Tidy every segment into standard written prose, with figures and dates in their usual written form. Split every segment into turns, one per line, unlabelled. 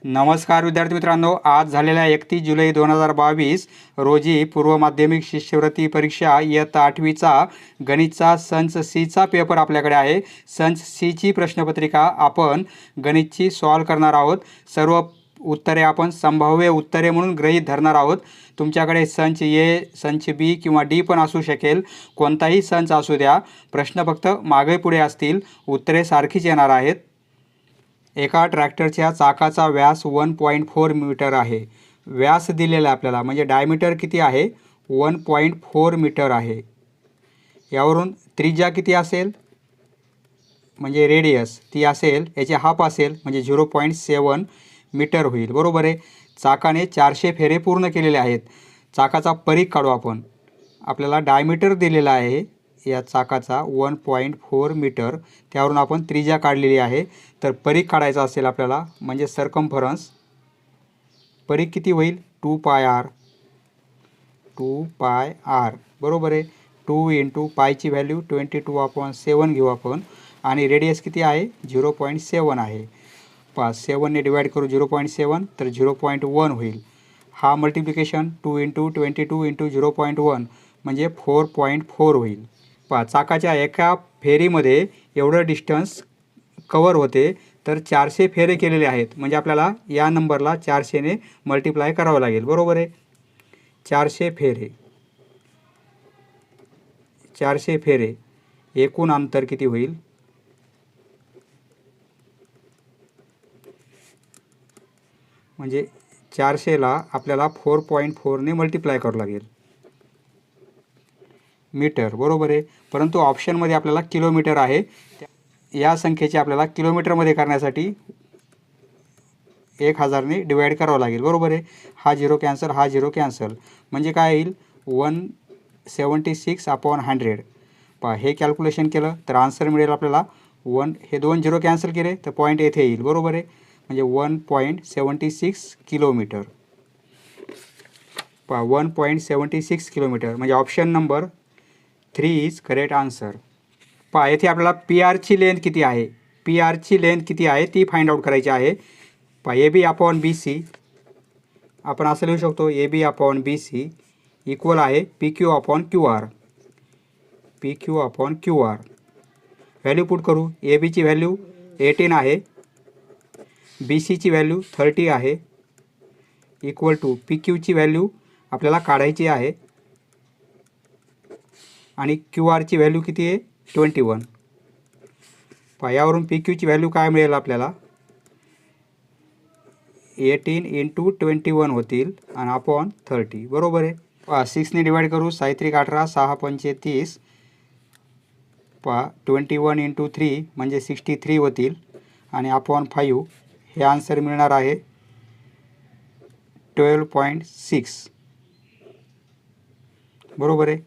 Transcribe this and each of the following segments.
नमस्कार विद्यार्थी मित्रांनो, आज झालेल्या 31 जुलै 2022 रोजी पूर्व माध्यमिक शिष्यवृत्ती परीक्षा इयत्ता 8वीचा गणितचा संच सीचा पेपर आपल्याकडे आहे। संच सीची प्रश्नपत्रिका आपण गणितची सॉल्व करणार आहोत। सर्व उत्तरे आपण संभाव्य उत्तरे म्हणून गृहीत धरणार आहोत। तुमच्याकडे संच ए, संच बी किंवा डी पण असू शकेल, कोणताही संच असू द्या। प्रश्न फक्त मागे पुढे असतील, उत्तरे सारखीच येणार आहेत। एका ट्रॅक्टरच्या चाकाचा व्यास 1.4 मीटर आहे। व्यास दिलेला आपल्याला म्हणजे डायमीटर किती आहे, 1.4 मीटर आहे। यावरून त्रिज्या किती असेल म्हणजे रेडियस ती असेल, याचे हाफ असेल म्हणजे 0.7 मीटर होईल, बरोबर आहे। चाकाने 400 फेरे पूर्ण केलेले आहेत। चाकाचा परीघ काढू आपण। आपल्याला डायमीटर दिलेला आहे या चाकाचा 1.4 मीटर, त्यावरून आपण त्रिज्या काढलेली आहे। तर परीघ काढायचा असेल आपल्याला म्हणजे सर्कम्फरन्स, परीघ किती होईल 2 पाय आर, बरोबर आहे। 2 इंटू पायची व्हॅल्यू 22/7 घेऊ आपण, आणि रेडियस किती आहे 0.7 आहे। 7ने डिवाइड करू 0.7 तर 0.1 होईल। हा मल्टिप्लिकेशन 2 इंटू 22 इंटू 0.1 म्हणजे 4.4 होईल। चाकाच्या एका फेरीमध्ये एवढं डिस्टन्स कवर होते, तर 400 फेरे केलेले आहेत म्हणजे आपल्याला या नंबरला 400ने मल्टिप्लाय करावं लागेल, बरोबर आहे। 400 फेरे एकूण अंतर किती होईल म्हणजे 400ला आपल्याला 4.4ने मल्टिप्लाय करावं लागेल मीटर, बरोबर आहे। परंतु ऑप्शनमध्ये आपल्याला किलोमीटर आहे। या संख्येचे आपल्याला किलोमीटरमध्ये करण्यासाठी 1000ने डिवाइड करावं लागेल, बरोबर आहे। हा 0 कॅन्सल, हा 0 कॅन्सल, म्हणजे काय येईल 176/100। हे कॅल्क्युलेशन केलं तर आन्सर मिळेल आपल्याला हे 2 0 कॅन्सल केले तर पॉईंट येथे येईल, बरोबर आहे। म्हणजे 1.76 किलोमीटर। 1.76 किलोमीटर म्हणजे option number 3 is correct answer. येथे आपल्याला पी आरची लेंथ किती आहे, पी आरची लेंथ किती आहे ती फाइंड आउट करायची आहे। ए बी अपॉन बी सी, आपण असं लिहू शकतो A B upon B C equal आहे P Q upon Q R, P Q upon Q R. Value put करू। ए बीची व्हॅल्यू 18 आहे, बी सीची व्हॅल्यू 30 आहे, इक्वल टू पी क्यूची व्हॅल्यू आपल्याला काढायची आहे, आणि क्यू आरची व्हॅल्यू किती आहे 21। यावरून पी क्यूची व्हॅल्यू काय मिळेल आपल्याला 18 इंटू 21 होतील आणि अपॉन 30, बरोबर आहे। 6ने डिवाइड करू, 6 18, 6 पंचे 30, 21 इंटू 3 म्हणजे 63 होतील, आणि अपॉन 5 हे आन्सर मिळणार आहे 12.6, बरोबर आहे।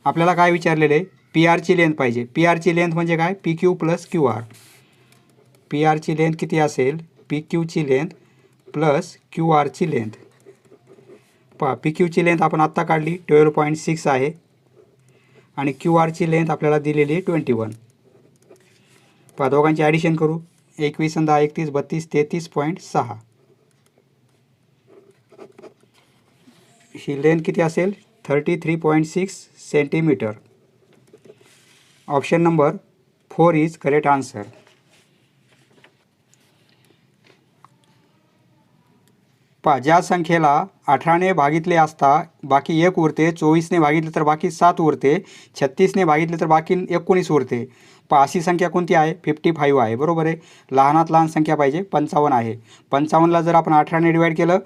आपल्याला काय विचारलेले आहे, पी आरची लेंथ पाहिजे। पी आरची लेंथ म्हणजे काय, P Q plus Q R. P आरची लेंथ किती असेल, पी क्यूची लेंथ प्लस क्यू आरची लेंथ। पी क्यूची लेंथ आपण आत्ता काढली 12.6 आहे, आणि क्यू आरची लेंथ आपल्याला दिलेली आहे 21। दोघांची ॲडिशन करू, 21 आणि 10 31 32 33.6। ही लेंथ किती असेल 33.6 centimetre. Option number 4 is correct answer. ज्या संख्येला 18ने भागितले असता बाकी 1 उरते, 24ने भागितले तर बाकी 7 उरते, 36ने भागितले तर बाकी 19 उरते। अशी संख्या कोणती आहे 55 आहे, बरोबर आहे। लहानात लहान संख्या पाहिजे 55 आहे। 55ला जर आपण 18ने डिवाइड केलं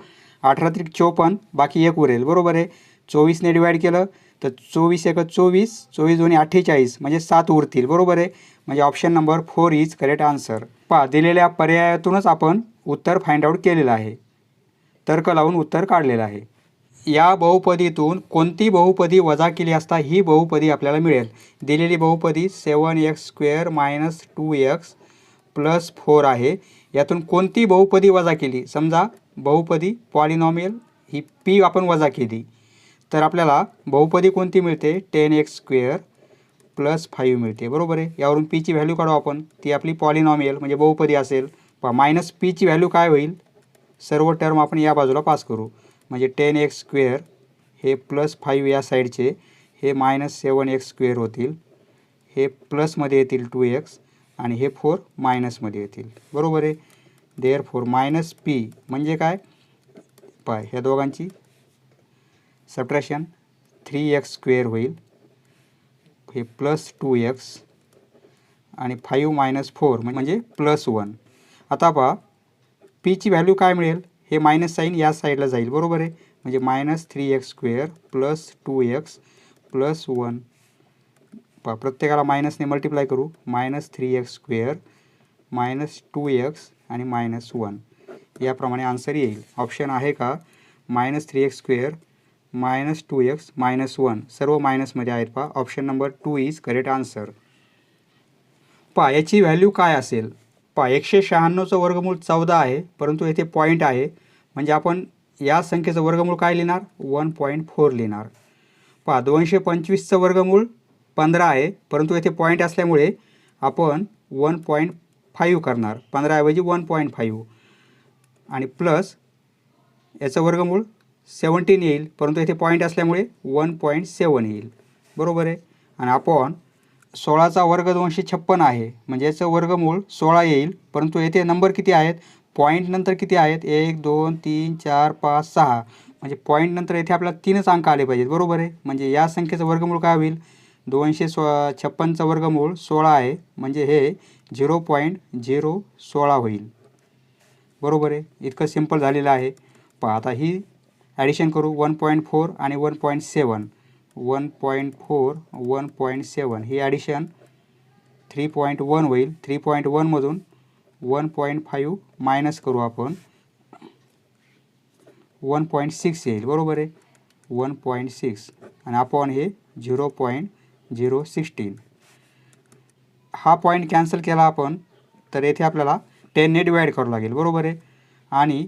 18 त्रिक 54, बाकी 1 उरेल, बरोबर आहे। 24ने डिवाइड केलं तर 24 1 24, 24 2 48 म्हणजे 7 उरतील, बरोबर आहे। म्हणजे option number 4 is correct answer. दिलेल्या पर्यायातूनच आपण उत्तर फाइंड आउट केलेलं आहे, तर्क लावून उत्तर काढलेलं आहे। या बहुपदीतून कोणती बहुपदी वजा केली असता ही बहुपदी आपल्याला मिळेल। दिलेली बहुपदी 7x² - 2x + 4 आहे। यातून कोणती बहुपदी वजा केली, समजा बहुपदी पॉलिनॉमियल ही पी आपण वजा केली, तर आपल्याला बहुपदी कोणती मिळते 10x² + 5 मिळते, बरोबर आहे। यावरून पीची व्हॅल्यू काढू आपण, ती आपली पॉलिनॉमियल म्हणजे बहुपदी असेल, मायनस पीची व्हॅल्यू काय होईल, सर्व टर्म आपण या बाजूला पास करू, म्हणजे 10x² हे +5 या साईडचे हे -7x² होतील, हे प्लसमध्ये येतील 2x आणि हे 4 मायनसमध्ये येतील, बरोबर आहे. देअरफॉर मायनस पी म्हणजे काय, ह्या दोघांची सबट्रॅक्शन 3x² होईल, हे +2x आणि 5 - 4 म्हणजे +1. आता पहा पीची व्हॅल्यू काय मिळेल, हे मायनस साईन या साईडला जाईल, बरोबर आहे. म्हणजे -3x² + 2x + 1. प्रत्येकाला मायनसने मल्टिप्लाय करू, -3x² -2x आणि -1. याप्रमाणे आन्सर येईल. ऑप्शन आहे का -3x² -2x -1, सर्व मायनसमध्ये आहेत. Option number 2 is correct answer. याची व्हॅल्यू काय असेल, 196चं वर्गमूळ 14 आहे, परंतु येथे पॉईंट आहे, म्हणजे आपण या संख्येचं वर्गमूळ काय लिहिणार, 1.4 लिहिणार. 225चं वर्गमूळ 15 आहे, परंतु येथे पॉईंट असल्यामुळे आपण 1.5 करणार, 15 ऐवजी 1.5 आणि प्लस याचं वर्गमूळ 17 येईल, परंतु येथे पॉईंट असल्यामुळे 1.7 येईल, बरोबर आहे. आणि आपण 16चा वर्ग 256 आहे, म्हणजे याचं वर्गमूळ 16 येईल, परंतु येथे नंबर किती आहेत, पॉईंट नंतर किती आहेत, 1 2 3 4 5 6, म्हणजे पॉईंट नंतर येथे आपल्याला 3च अंक आले पाहिजेत, बरोबर आहे. म्हणजे या संख्येचं वर्गमूळ काय होईल, 256चं वर्गमूळ 16 आहे, म्हणजे हे 0.016 होईल, बरोबर आहे. इतकं सिंपल झालेलं आहे. आता ही ॲडिशन करू, 1.4 आणि 1.7, 1.4 1.7 ही ॲडिशन 3.1 होईल. 3.1मधून 1.5 मायनस करू आपण, 1.6 येईल, बरोबर आहे. 1.6 आणि आपण हे 0.016. हा पॉईंट कॅन्सल केला आपण, तर येथे आपल्याला 10ने डिवाईड करावं लागेल, बरोबर आहे. आणि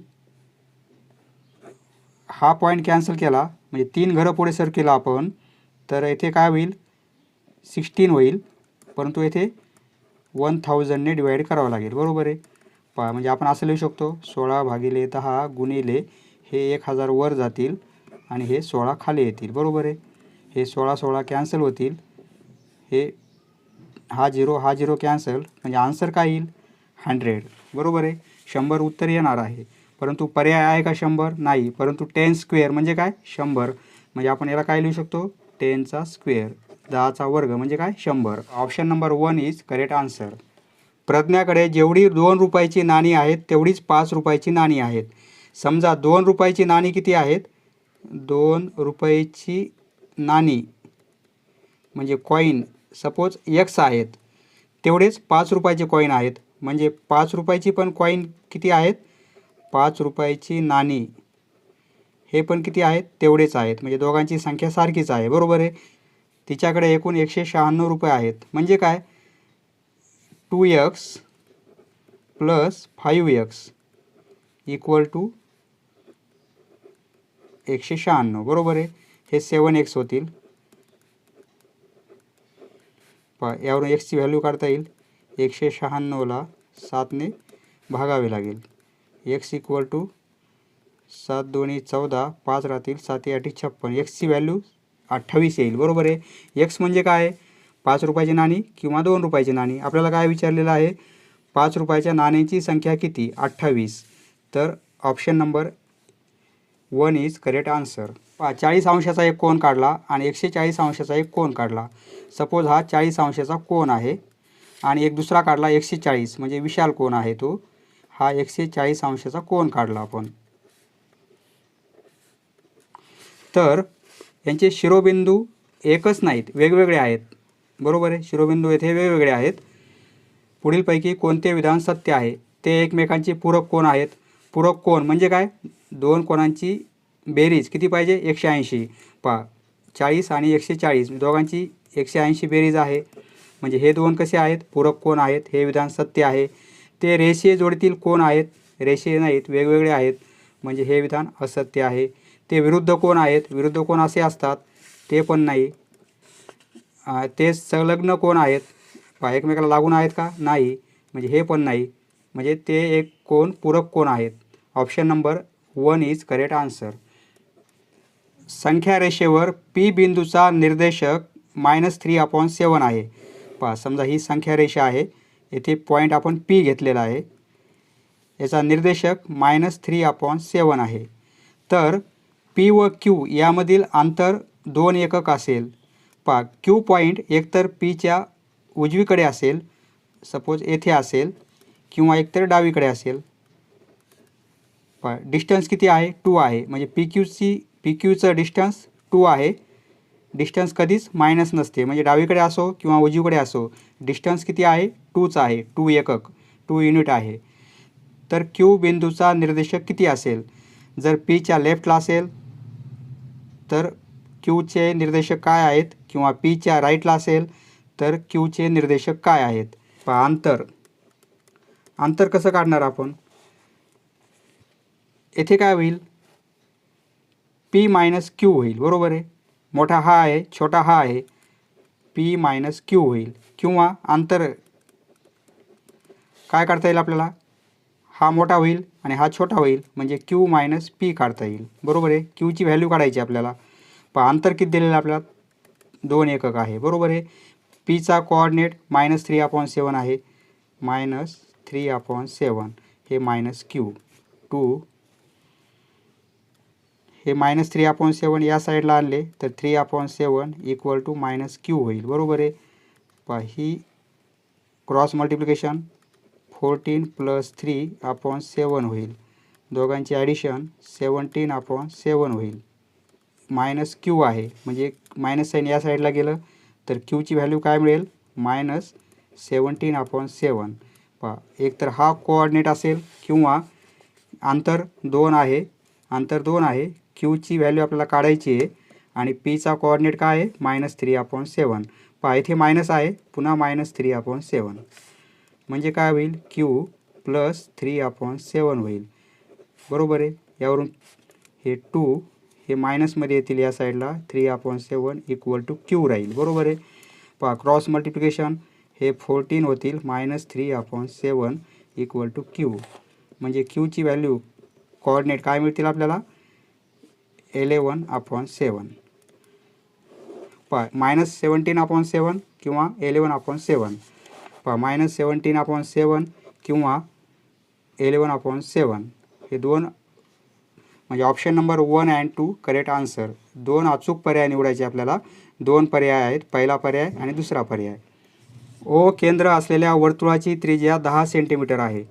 हा पॉईंट कॅन्सल केला म्हणजे 3 घरं पुढे सर केला आपण, तर येथे काय होईल, 16 होईल, परंतु येथे 1000ने डिवाईड करावं लागेल, बरोबर आहे. म्हणजे आपण असं लिहू शकतो, 16/10 गुणिले हे 1000 वर जातील आणि हे 16 खाली येतील, बरोबर आहे. हे 16 कॅन्सल होतील, हे हा 0 कॅन्सल, म्हणजे आन्सर काय येईल, 100, बरोबर आहे. 100 उत्तर येणार आहे, परंतु पर्याय आहे का 100, नाही. परंतु 10² म्हणजे काय, 100, म्हणजे आपण याला काय लिहू शकतो, 10चा स्क्वेअर, 10चा वर्ग म्हणजे काय, 100. Option number 1 is correct answer. प्रज्ञाकडे जेवढी 2 रुपयाची नाणी आहेत तेवढीच 5 रुपयाची नाणी आहेत. समजा 2 रुपयाची नाणी किती आहेत, 2 रुपयाची नाणी म्हणजे कॉईन सपोज x आहेत, तेवढेच 5 रुपयाचे कॉईन आहेत, म्हणजे 5 रुपयाची पण कॉईन किती आहेत, 5 रुपयाची नाणी हे पण किती आहेत, तेवढेच आहेत, म्हणजे दोघांची संख्या सारखीच आहे, बरोबर आहे. तिच्याकडे एकूण 196 रुपये आहेत, म्हणजे काय, 2x + 5x = 196, बरोबर आहे. हे 7x होतील. यावरून एक्सची व्हॅल्यू काढता येईल, 196ला 7ने भागावे लागेल. x = 7 × 2 = 14, 5 राहतील, 7 × 8 = 56. एक्सची व्हॅल्यू 28 येईल, बरोबर आहे. एक्स म्हणजे काय, 5 रुपयाची नाणी किंवा 2 रुपयाची नाणी. आपल्याला काय विचारलेलं आहे, 5 रुपयाच्या नाण्यांची संख्या किती, 28. तर option number 1 is correct answer. 40 अंशाचा एक कोन काढला आणि 140 अंशाचा एक कोन काढला. सपोज हा 40 अंशाचा कोन आहे आणि एक दुसरा काढला 140, म्हणजे विशाल कोन आहे तो. हा 140 अंशाचा कोन काढला आपण. तर यांचे शिरोबिंदू एकच नाहीत, वेगवेगळे आहेत, बरोबर आहे. शिरोबिंदू येथे वेगवेगळे आहेत. पुढीलपैकी कोणते विधान सत्य आहे, ते एकमेकांचे पूरक कोन आहेत. पूरक कोन म्हणजे काय, दोन कोनांची बेरीज किती पाहिजे, 180. 40 आणि 140 दोघांची 180 बेरीज आहे, म्हणजे हे दोन कसे आहेत, पूरक कोन आहेत. हे विधान सत्य आहे. ते रेषीय जोडीतील कोन आहेत, रेषीय नाहीत, वेगवेगळे आहेत, म्हणजे हे विधान असत्य आहे. ते विरुद्ध कोन आहेत, विरुद्ध कोन असे असतात, ते पण नाही. ते संलग्न कोन आहेत, एकमेकाला लागून आहेत का, नाही, म्हणजे हे पण नाही. म्हणजे ते एक कोन पूरक कोन आहेत. Option number 1 is correct answer. संख्या रेषेवर P बिंदूचा निर्देशक -3/7 आहे. पहा, समजा ही संख्या रेषा आहे, येथे पॉईंट आपण P घेतलेला आहे, याचा निर्देशक -3/7 आहे. तर P व Q यामधील अंतर 2 एकक असेल. पहा, Q पॉईंट एकतर Pच्या उजवीकडे असेल, सपोज येथे असेल, किंवा एकतर डावीकडे असेल. पहा, डिस्टन्स किती आहे? 2 आहे. म्हणजे PQचं डिस्टन्स 2 आहे. डिस्टन्स कधीच मायनस नसते, म्हणजे डावीकडे असो किंवा उजवीकडे असो, डिस्टन्स किती आहे? 2च आहे. 2 एकक, 2 युनिट आहे. तर Q बिंदूचा निर्देशक किती असेल? जर Pच्या लेफ्टला असेल तर Qचे निर्देशक काय आहेत? किंवा Pच्या राईटला असेल तर Qचे निर्देशक काय आहेत? पहा, अंतर कसं काढणार आपण? येथे काय होईल? P मायनस Q होईल, बरोबर आहे. मोठा हा आहे, छोटा हा आहे, P मायनस Q होईल. किंवा अंतर काय काढता येईल आपल्याला? हा मोठा होईल आणि हा छोटा होईल, म्हणजे Q मायनस P काढता येईल, बरोबर आहे. Qची व्हॅल्यू काढायची आपल्याला. पहा, अंतर किती दिलेलं आपल्याला? 2 एकक आहे, बरोबर आहे. Pचा कोऑर्डिनेट -3/7 आहे. -3/7 हे मायनस Q. 2 हे -3/7 या साईडला आणले तर 3/7 इक्वल टू -Q होईल, बरोबर आहे. पहा, ही क्रॉस मल्टिप्लिकेशन 14 + 3/7 होईल. दोघांची ॲडिशन 17/7 होईल. -Q आहे, म्हणजे मायनस साईन या साईडला गेलं तर Qची व्हॅल्यू काय मिळेल? -17/7. पहा, एकतर हा कोऑर्डिनेट असेल किंवा अंतर 2 आहे. Qची व्हॅल्यू आपल्याला काढायची आहे आणि Pचा कोऑर्डिनेट काय आहे? -3/7. पहा, इथे मायनस आहे, पुन्हा -3/7. म्हणजे काय होईल? Q + 3/7 होईल, बरोबर आहे. यावरून हे 2 हे मायनसमध्ये येतील या साईडला, 3/7 इक्वल टू Q राहील, बरोबर आहे. पहा, क्रॉस मल्टिप्लिकेशन हे 14 होतील, -3/7 इक्वल टू Q. म्हणजे Qची व्हॅल्यू कोऑर्डिनेट काय मिळतील आपल्याला? 11/7. पहा, -17/7 किंवा 11/7. पहा, -17/7 किंवा 11/7 हे दोन, म्हणजे option number 1 and 2 correct answer. 2 अचूक पर्याय निवडायचे आपल्याला. 2 पर्याय आहेत, पहिला पर्याय आणि दुसरा पर्याय. O केंद्र असलेल्या वर्तुळाची त्रिज्या 10 सेंटीमीटर आहे.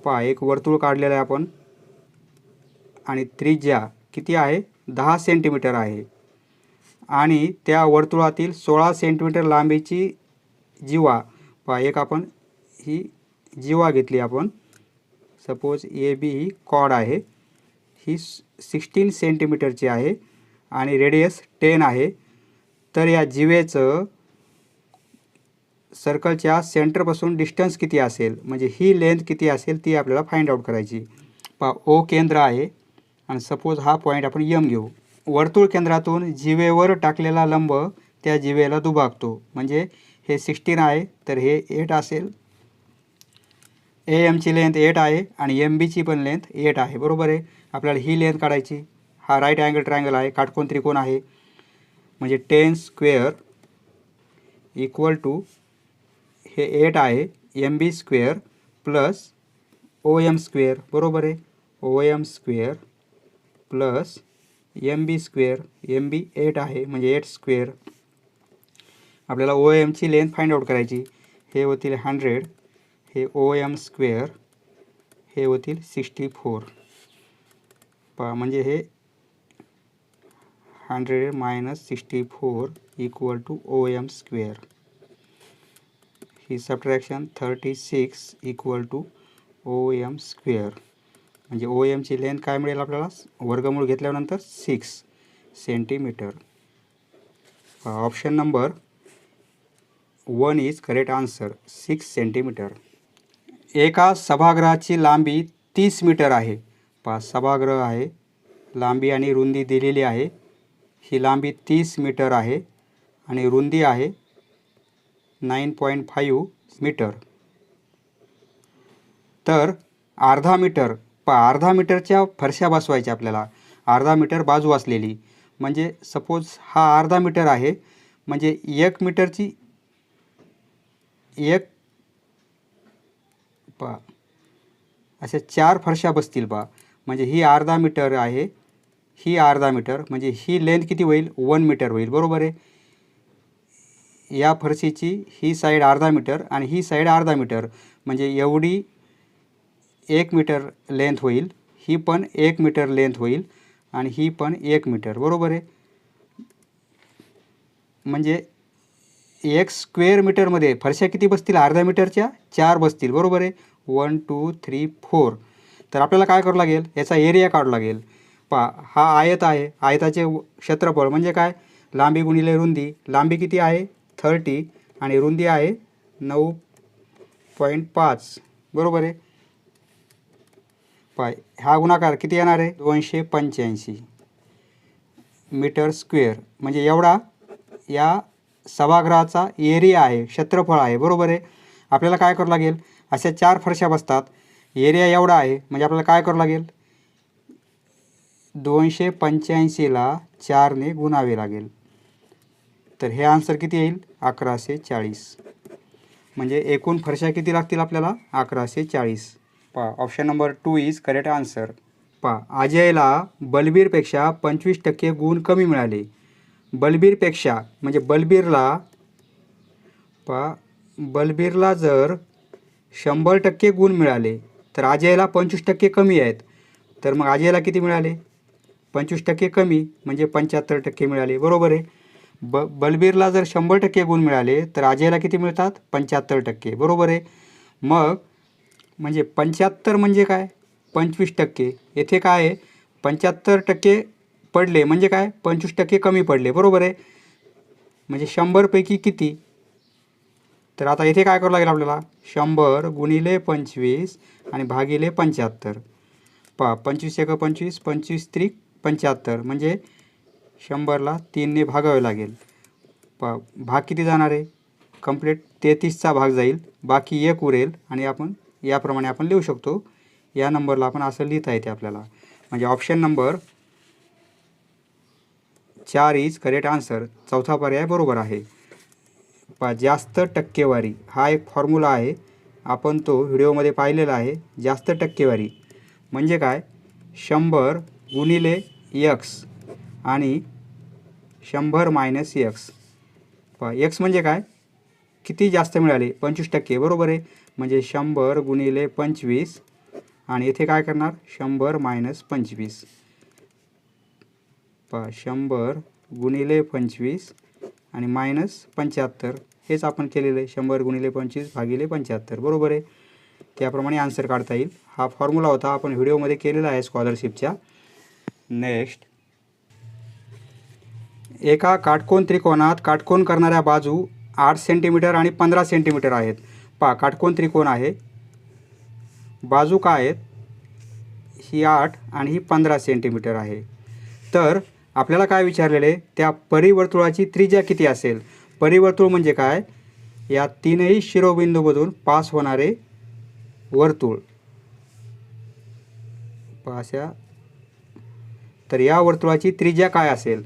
पहा, एक वर्तुळ काढलेलं आहे आपण आणि त्रिज्या किती आहे? 10 सेंटीमीटर आहे. आणि त्या वर्तुळातील 16 सेंटीमीटर लांबीची जीवा. पहा, एक आपण ही जीवा घेतली आपण, सपोज AB ही कॉर्ड आहे, ही 16 सेंटीमीटरची आहे आणि रेडियस 10 आहे. तर या जीवेचं सर्कलच्या सेंटरपासून डिस्टन्स किती असेल, म्हणजे ही लेंथ किती असेल ती आपल्याला फाइंड आउट करायची. पहा, O केंद्र आहे आणि सपोज हा पॉईंट आपण M घेऊ. वर्तुळ केंद्रातून जीवेवर टाकलेला लंब त्या जीवेला दुभागतो. म्हणजे हे 16 आहे तर हे 8 असेल. AM ची लेंथ 8 आहे आणि MB ची पण लेंथ 8 आहे, बरोबर आहे. आपल्याला ही लेंथ काढायची. हा राईट अँगल ट्रायंगल आहे, काटकोन त्रिकोण आहे. म्हणजे 10 स्क्वेअर इक्वल टू हे 8 आहे, MB square plus OM square, बरोबर आहे. OM square plus MB square. MB 8 आहे, म्हणजे 8 स्क्वेअर. आपल्याला OM ची लेंथ फाइंड आउट करायची. हे होतील 100, हे OM स्क्वेअर हे होतील 64. पहा, म्हणजे हे 100 - 64 इक्वल टू OM स्क्वेअर. ही subtraction 36 equal to OM square. म्हणजे OM ची लेंथ काय मिळेल आपल्याला? वर्गमूळ घेतल्यानंतर 6 centimetre. Option number 1 is correct answer, 6 centimetre. एका सभागृहाची लांबी 30 मीटर आहे. पहा, सभागृह आहे, लांबी आणि रुंदी दिलेली आहे. ही लांबी 30 मीटर आहे आणि रुंदी आहे 9.5 मीटर. तर अर्धा मीटर अर्धा मीटरच्या फरशा बसवायच्या आपल्याला, अर्धा मीटर बाजू असलेली. म्हणजे सपोज हा अर्धा मीटर आहे, म्हणजे 1 मीटरची अशा 4 फरशा बसतील म्हणजे ही अर्धा मीटर आहे, ही अर्धा मीटर, म्हणजे ही लेंथ किती होईल 1 मीटर होईल. बरोबर आहे. या फरशीची ही साईड अर्धा मीटर आणि ही साईड अर्धा मीटर, म्हणजे एवढी 1 मीटर लेंथ होईल. ही पण 1 मीटर लेंथ होईल आणि ही पण 1 मीटर. बरोबर आहे. म्हणजे 1 स्क्वेअर मीटरमध्ये फरशा किती बसतील अर्ध्या मीटरच्या 4 बसतील. बरोबर आहे. 1 2 3 4. तर आपल्याला काय करावं लागेल, याचा एरिया काढावा लागेल. हा आयत आहे, आयताचे क्षेत्रफळ म्हणजे काय, लांबी गुणिले रुंदी. लांबी किती आहे 30 आणि रुंदी आहे 9.5. बरोबर आहे. हा गुणाकार किती येणार आहे 285 मीटर स्क्वेअर. म्हणजे एवढा या सभागृहाचा एरिया आहे, क्षेत्रफळ आहे. बरोबर आहे. आपल्याला काय करावं लागेल, अशा 4 फरशा बसतात, एरिया एवढा आहे, म्हणजे आपल्याला काय करावं लागेल 285ला 4ने गुणावे लागेल. तर हे आन्सर किती येईल 1140. म्हणजे एकूण फरशा किती लागतील आपल्याला 1140. Option number 2 is correct answer. अजयला बलबीरपेक्षा 25% गुण कमी मिळाले. बलबीरपेक्षा म्हणजे बलबीरला जर 100% गुण मिळाले तर अजयला 25% कमी आहेत. तर मग अजयला किती मिळाले 25% कमी म्हणजे 75% मिळाले. बरोबर आहे. बलबीरला जर 100% गुण मिळाले तर अजयला किती मिळतात 75%. बरोबर आहे. मग म्हणजे 75 म्हणजे काय 25%. येथे काय आहे 75% पडले म्हणजे काय 25% कमी पडले. बरोबर आहे. म्हणजे 100पैकी किती, तर आता येथे काय करावं लागेल आपल्याला 100 गुणिले 25 आणि भागिले 75. 25 एक 25, 25 त्रिक 75, म्हणजे 100ला 3ने भागावे लागेल. भाग किती जाणार आहे कंप्लीट 33चा भाग जाईल, बाकी 1 उरेल आणि आपण याप्रमाणे आपण लिहू शकतो. या नंबरला आपण असं लिहिता येते आपल्याला. म्हणजे option number 4 is correct answer. चौथा पर्याय बरोबर आहे. जास्त टक्केवारी हा एक फॉर्म्युला आहे, आपण तो व्हिडिओमध्ये पाहिलेला आहे. जास्त टक्केवारी म्हणजे काय 100 गुणिले x आणि 100 मायनस x. x म्हणजे काय किती जास्त मिळाले 25%. बरोबर आहे. म्हणजे 100 गुणिले 25 आणि इथे काय करणार 100 मायनस 25. 100 गुणिले 25 आणि मायनस 75, हेच आपण केलेलं आहे. 100 गुणिले 25 भागिले 75. बरोबर आहे. त्याप्रमाणे आन्सर काढता येईल. हा फॉर्म्युला होता, आपण व्हिडिओमध्ये केलेला आहे स्कॉलरशिपच्या. नेक्स्ट, एका काटकोन त्रिकोणात काटकोन करणाऱ्या बाजू 8 सेंटीमीटर आणि 15 सेंटीमीटर आहेत. काटकोन त्रिकोण आहे, बाजू काय आहेत ही 8 आणि ही 15 सेंटीमीटर आहे. तर आपल्याला काय विचारलेले त्या परिवर्तुळाची त्रिज्या किती असेल. परिवर्तुळ म्हणजे काय या तीनही शिरोबिंदूमधून पास होणारे वर्तुळ. अशा तर या वर्तुळाची त्रिज्या काय असेल.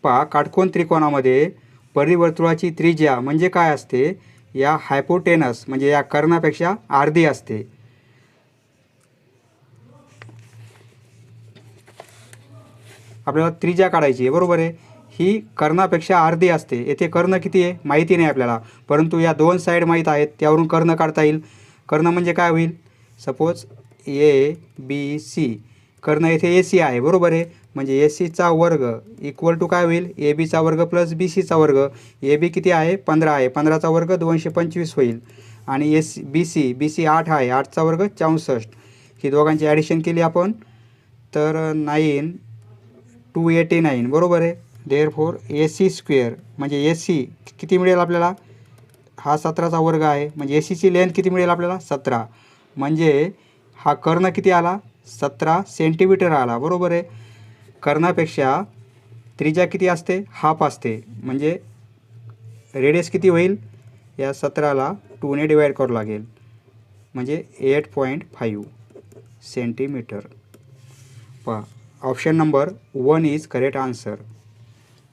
काटकोन त्रिकोणामध्ये परिवर्तुळाची त्रिज्या म्हणजे काय असते या हायपोटेनस म्हणजे या कर्णापेक्षा अर्धी असते. आपल्याला त्रिज्या काढायची आहे. बरोबर आहे. ही कर्णापेक्षा अर्धी असते. येथे कर्ण किती आहे माहिती नाही आपल्याला, परंतु या 2 साईड माहीत आहेत, त्यावरून कर्ण काढता येईल. कर्ण म्हणजे काय होईल सपोज ABC, कर्ण येथे AC आहे. बरोबर आहे. म्हणजे AC वर्ग इक्वल टू काय होईल AB वर्ग प्लस BC वर्ग. AB किती आहे 15 आहे, 15 वर्ग 225 होईल आणि BC 8 आहे, 8 वर्ग 64. ही दोघांची ॲडिशन केली आपण तर 289. बरोबर आहे. देअरफॉर AC स्क्वेअर म्हणजे AC किती मिळेल आपल्याला हा 17चा वर्ग आहे, म्हणजे ACची लेंथ किती मिळेल आपल्याला 17. म्हणजे हा कर्ण किती आला 17 सेंटीमीटर आला. बरोबर आहे. कर्णापेक्षा त्रिज्या किती असते हाफ असते, म्हणजे रेडियस किती होईल या 17ला 2ने डिवाइड करावं लागेल. म्हणजे 8.5 सेंटीमीटर. पहा option number 1 is correct answer.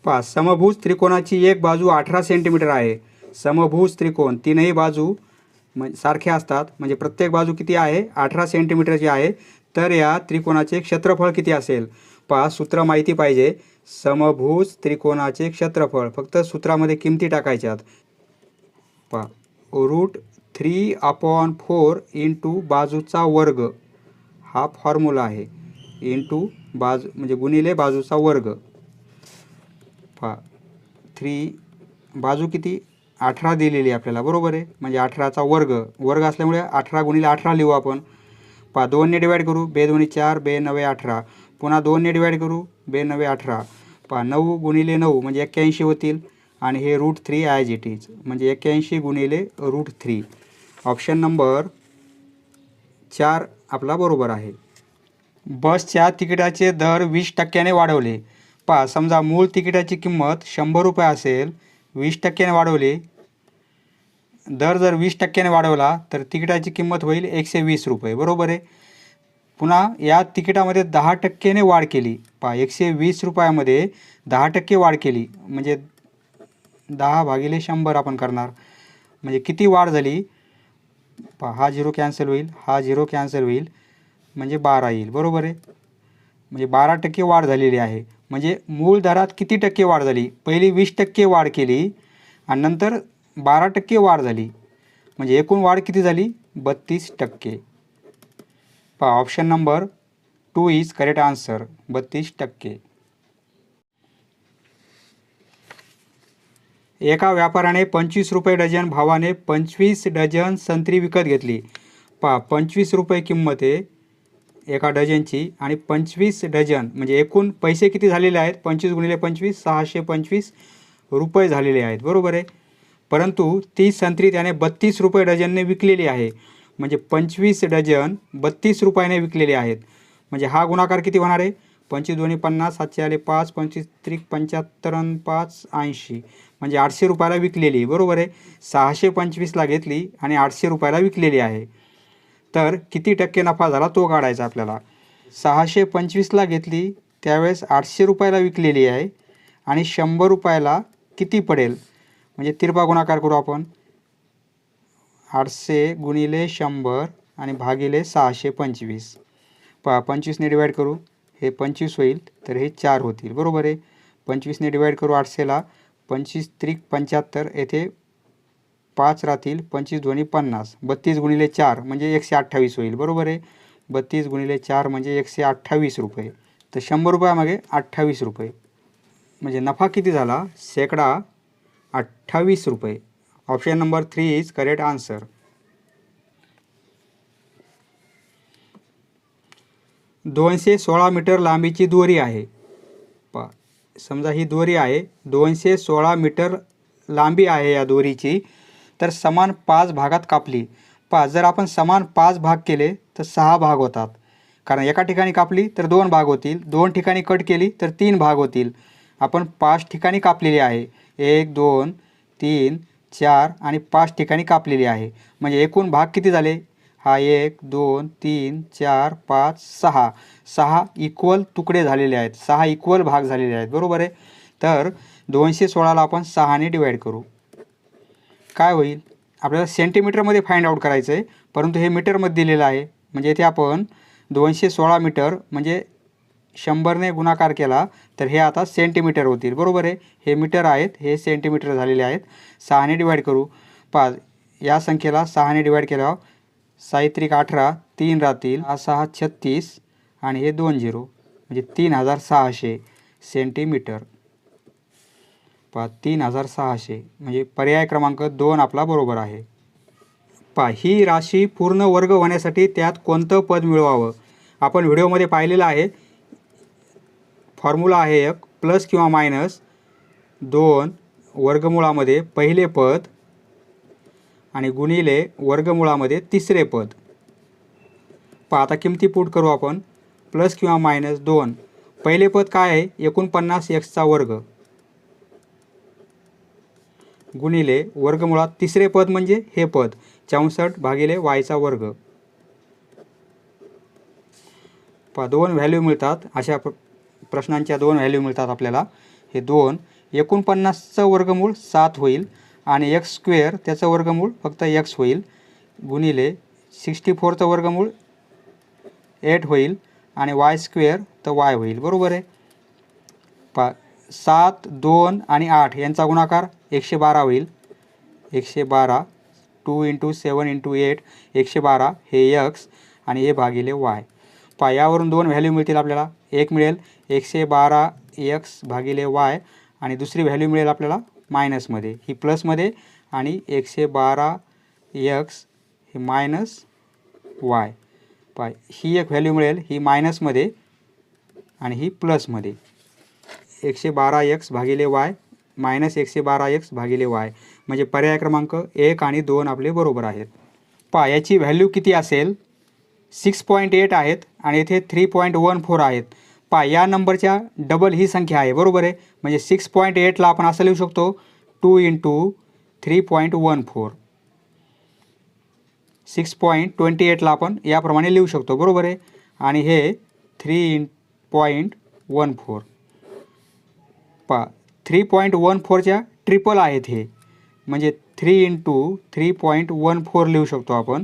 पहा समभुज त्रिकोणाची एक बाजू 18 सेंटीमीटर आहे. समभुज त्रिकोण तीनही बाजू सारख्या असतात, म्हणजे प्रत्येक बाजू किती आहे 18 सेंटीमीटरची आहे. तर या त्रिकोणाचे क्षेत्रफळ किती असेल? पहा सूत्र माहिती पाहिजे. समभुज त्रिकोणाचे क्षेत्रफळ, फक्त सूत्रामध्ये किमती टाकायच्यात. पहा √3/4 इंटू बाजूचा वर्ग हा फॉर्म्युला आहे. इंटू बाजू म्हणजे गुणिले बाजूचा वर्ग. पहा 3 बाजू किती 18 दिलेली आपल्याला, बरोबर आहे. म्हणजे 18चा वर्ग असल्यामुळे 18 गुणिले 18 लिहू आपण. पहा 2ने डिवाईड करू, 2 2 4, 2 9 18. पुन्हा 2ने डिवाईड करू, 2 9 18. पहा 9 गुणिले 9 म्हणजे 81 होतील. आणि हे √3 ॲज इट इज, म्हणजे 81 गुणिले √3. ऑप्शन नंबर 4 आपला बरोबर आहे. बसच्या तिकिटाचे दर 20% वाढवले. पहा समजा मूळ तिकिटाची किंमत 100 रुपये असेल, 20% वाढवले. दर जर 20% वाढवला तर तिकिटाची किंमत होईल 120 रुपये, बरोबर आहे. पुन्हा या तिकिटामध्ये 10%ने वाढ केली. पहा 120 रुपयामध्ये 10% वाढ केली म्हणजे 10/100 आपण करणार. म्हणजे किती वाढ झाली? पहा हा 0 कॅन्सल होईल, हा 0 कॅन्सल होईल, म्हणजे 12 येईल, बरोबर आहे. म्हणजे 12% वाढ झालेली आहे. म्हणजे मूळ दरात किती टक्के वाढ झाली? पहिली 20% वाढ केली आणि नंतर 12% वाढ झाली. म्हणजे एकूण वाढ किती झाली? 32%. पहा option number 2 is correct answer, 32%. एका व्यापाऱ्याने 25 रुपये डझन भावाने 25 डझन संत्री विकत घेतली. पहा 25 रुपये किंमत आहे एका डझनची आणि 25 डझन म्हणजे एकूण पैसे किती झालेले आहेत? 25 गुणिले 25 625 रुपये झालेले आहेत, बरोबर आहे. परंतु ती संत्री त्याने 32 रुपये डझनने विकलेली आहे. म्हणजे 25 डझन 32 रुपयाने विकलेले आहेत. म्हणजे हा गुणाकार किती होणार आहे? 25 2 50, 7 आले 5, 25 3 75 आणि 5 80. म्हणजे 800 रुपयाला विकलेली, बरोबर आहे. 625ला घेतली आणि 800 रुपयाला विकलेली आहे. तर किती टक्के नफा झाला तो काढायचा आपल्याला. 625ला घेतली त्यावेळेस 800 रुपयाला विकलेली आहे आणि 100 रुपयाला किती पडेल? म्हणजे तिरपा गुणाकार करू आपण. 800 गुणिले 100 आणि भागिले 625. पहा 25ने डिवाईड करू, हे 25 होईल तर हे 4 होतील, बरोबर आहे. 25ने डिवाईड करू 800ला, 25 3 75, येथे 5 राहतील, 25 2 50, 32 गुणिले 4 म्हणजे 128 होईल, बरोबर आहे. 32 गुणिले 4 म्हणजे 128 रुपये. तर 100 रुपयामागे 28 रुपये. म्हणजे नफा किती झाला? शेकडा 28 रुपये. Option number 3 is correct answer. $216 metre लांबीची दोरी आहे. पहा समजा ही दोरी आहे, 216 मीटर लांबी आहे या दोरीची. तर समान 5 भागात कापली. पहा जर आपण समान 5 भाग केले तर 6 भाग होतात. कारण एका ठिकाणी कापली तर 2 भाग होतील, 2 ठिकाणी कट केली तर 3 भाग होतील. आपण 5 ठिकाणी कापलेली आहे. 1 2 3 4 आणि 5 ठिकाणी कापलेली आहे. म्हणजे एकूण भाग किती झाले? हा 1 2 3 4 5 6 6 इक्वल तुकडे झालेले आहेत, 6 इक्वल भाग झालेले आहेत, बरोबर आहे. तर 216ला आपण 6ने डिवाईड करू. काय होईल? आपल्याला सेंटीमीटरमध्ये फाइंड आउट करायचं आहे, परंतु हे मीटरमध्ये दिलेलं आहे. म्हणजे इथे आपण 216 मीटर म्हणजे 100ने गुणाकार केला तर हे आता सेंटीमीटर होतील, बरोबर आहे. हे मीटर आहेत, हे सेंटीमीटर झालेले आहेत. 6ने डिवाईड करू. 5 या संख्येला 6ने डिवाईड केल्यावर 6 18, 3 राहतील, 6 36 आणि हे 2 0 म्हणजे 3600 सेंटीमीटर. पहा 3600 म्हणजे पर्याय क्रमांक 2 आपला बरोबर आहे. पहा ही राशी पूर्ण वर्ग होण्यासाठी त्यात कोणतं पद मिळवावं? आपण व्हिडिओमध्ये पाहिलेलं आहे. फॉर्म्युला आहे एक प्लस किंवा मायनस 2 वर्गमुळामध्ये पहिले पद आणि गुणिले वर्गमुळामध्ये तिसरे पद. पहा आता किमती पुट करू आपण. प्लस किंवा मायनस 2 पहिले पद काय आहे? 49 एक्सचा वर्ग गुणिले वर्गमुळात तिसरे पद म्हणजे हे पद 64 भागिले वायचा वर्ग. दोन व्हॅल्यू मिळतात, अशा प्रश्नांच्या दोन व्हॅल्यू मिळतात आपल्याला. हे 2 49चं वर्गमूळ 7 होईल आणि एक्स स्क्वेअर त्याचं वर्गमूळ फक्त एक्स होईल, गुणिले 64चं वर्गमूळ 8 होईल आणि वाय स्क्वेअर तर वाय होईल. बरोबर आहे. 7, 2 आणि 8 यांचा गुणाकार 112 होईल. 112 2 × 7 × 8 112 हे एक्स आणि हे भागिले वाय. यावरून दोन व्हॅल्यू मिळतील आपल्याला. एक मिळेल 112 एक्स भागिले वाय आणि दुसरी व्हॅल्यू मिळेल आपल्याला मायनसमध्ये, ही प्लसमध्ये, आणि 112 एक्स हे मायनस वाय. ही एक व्हॅल्यू मिळेल, ही मायनसमध्ये आणि ही प्लसमध्ये. 112 एक्स भागिले वाय मायनस 112 एक्स भागिले वाय, म्हणजे पर्याय क्रमांक 1 आणि 2 आपले बरोबर आहेत. याची व्हॅल्यू किती असेल? 6.8 आहेत आणि इथे 3.14 आहेत. या नंबरच्या डबल ही संख्या आहे. बरोबर आहे. म्हणजे 6.8ला आपण असं लिहू शकतो 2 × 3.14. 6.28ला आपण याप्रमाणे लिहू शकतो. बरोबर आहे. आणि हे 3.14. 3.14च्या ट्रिपल आहेत हे, म्हणजे 3 × 3.14 लिहू शकतो आपण.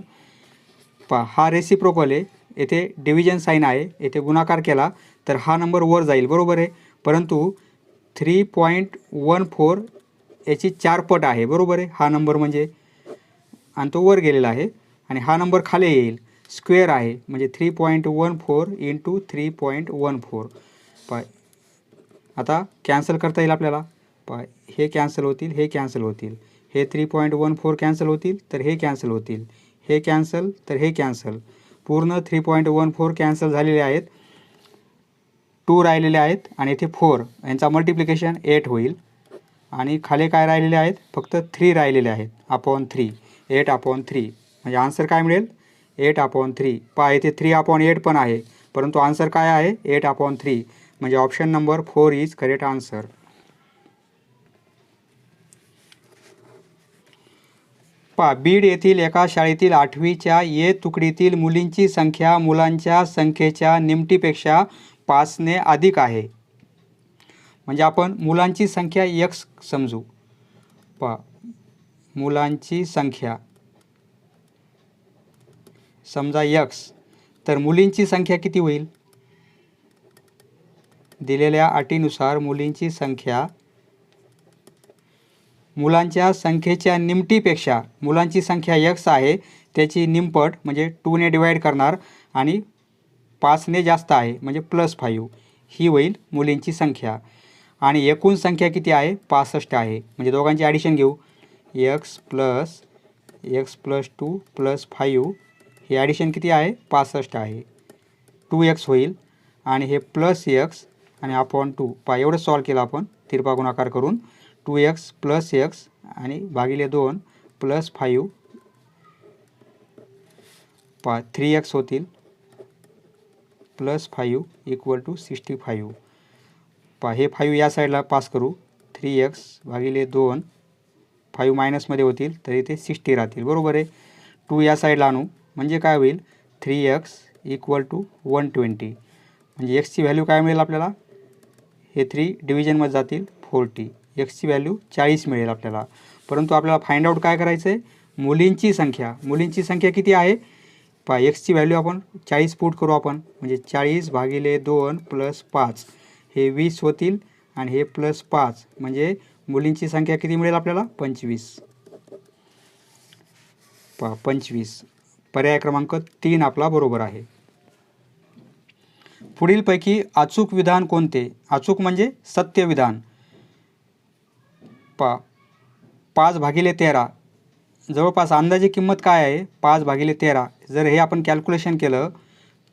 हा रेसिप्रोकल आहे, येथे डिव्हिजन साईन आहे, येथे गुणाकार केला तर हा नंबर वर जाईल. बरोबर आहे. परंतु 3.14 याची 4 पट आहे. बरोबर आहे. हा नंबर म्हणजे, आणि तो वर गेलेला आहे, आणि हा नंबर खाली येईल, स्क्वेअर आहे, म्हणजे 3.14 × 3.14. आता कॅन्सल करता येईल आपल्याला. हे कॅन्सल होतील, हे कॅन्सल होतील, हे 3.14 कॅन्सल होतील, तर हे कॅन्सल होतील, हे कॅन्सल, तर हे कॅन्सल. पूर्ण 3.14 कॅन्सल झालेले आहेत. 2 राहिलेले आहेत आणि इथे 4, यांचा मल्टिप्लिकेशन 8 होईल. आणि खाली काय राहिलेले आहेत? फक्त 3 राहिलेले आहेत, अपॉन 3, 8/3. म्हणजे आन्सर काय मिळेल? 8/3. इथे 3/8 पण आहे, परंतु आन्सर काय आहे? 8/3. म्हणजे option number 4 is correct answer. Beed येथील एका शाळेतील 8वीच्या ए तुकडीतील मुलींची संख्या मुलांच्या संख्येच्या निमटीपेक्षा 5ने अधिक आहे. म्हणजे आपण मुलांची संख्या x समजू. मुलांची संख्या समजा x, तर मुलींची संख्या किती होईल? दिलेल्या अटीनुसार मुलींची संख्या मुलांच्या संख्येच्या निमटीपेक्षा, मुलांची संख्या x आहे त्याची निमपट म्हणजे 2ने डिवाइड करणार आणि 5ने जास्त आहे म्हणजे +5, ही होईल मुलींची संख्या. आणि एकूण संख्या किती आहे? 65 आहे. म्हणजे दोघांची ॲडिशन घेऊ. x + x + 2 + 5, हे ॲडिशन किती आहे? 65 आहे. 2x होईल आणि हे +x आणि अपॉन 2. एवढं सॉल्व केलं आपण तिरपा गुणाकार करून. 2x + x आणि भागिले 2 + 5. 3x होतील +5 = 65. हे 5 या साईडला पास करू. 3x भागिले 2, 5 मायनसमध्ये होतील तर इथे 60 राहतील. बरोबर आहे. 2 या साईडला आणू म्हणजे काय होईल? 3x = 120. म्हणजे एक्सची व्हॅल्यू काय मिळेल आपल्याला? हे 3 डिव्हिजनमध्ये जातील, 40. एक्सची व्हॅल्यू 40 मिळेल आपल्याला. परंतु आपल्याला फाइंड आउट काय करायचं आहे? मुलींची संख्या. मुलींची संख्या किती आहे? एक्सची व्हॅल्यू आपण 40 पुट करू आपण, म्हणजे 40 भागिले 2 + 5 हे 20 होतील आणि हे +5 म्हणजे मुलींची संख्या किती मिळेल आपल्याला? 25. 25. पर्याय क्रमांक 3 आपला बरोबर आहे. पुढीलपैकी अचूक विधान कोणते? अचूक म्हणजे सत्य विधान. 5/13 जवळपास अंदाजे किंमत काय आहे? 5/13. जर हे आपण कॅल्क्युलेशन केलं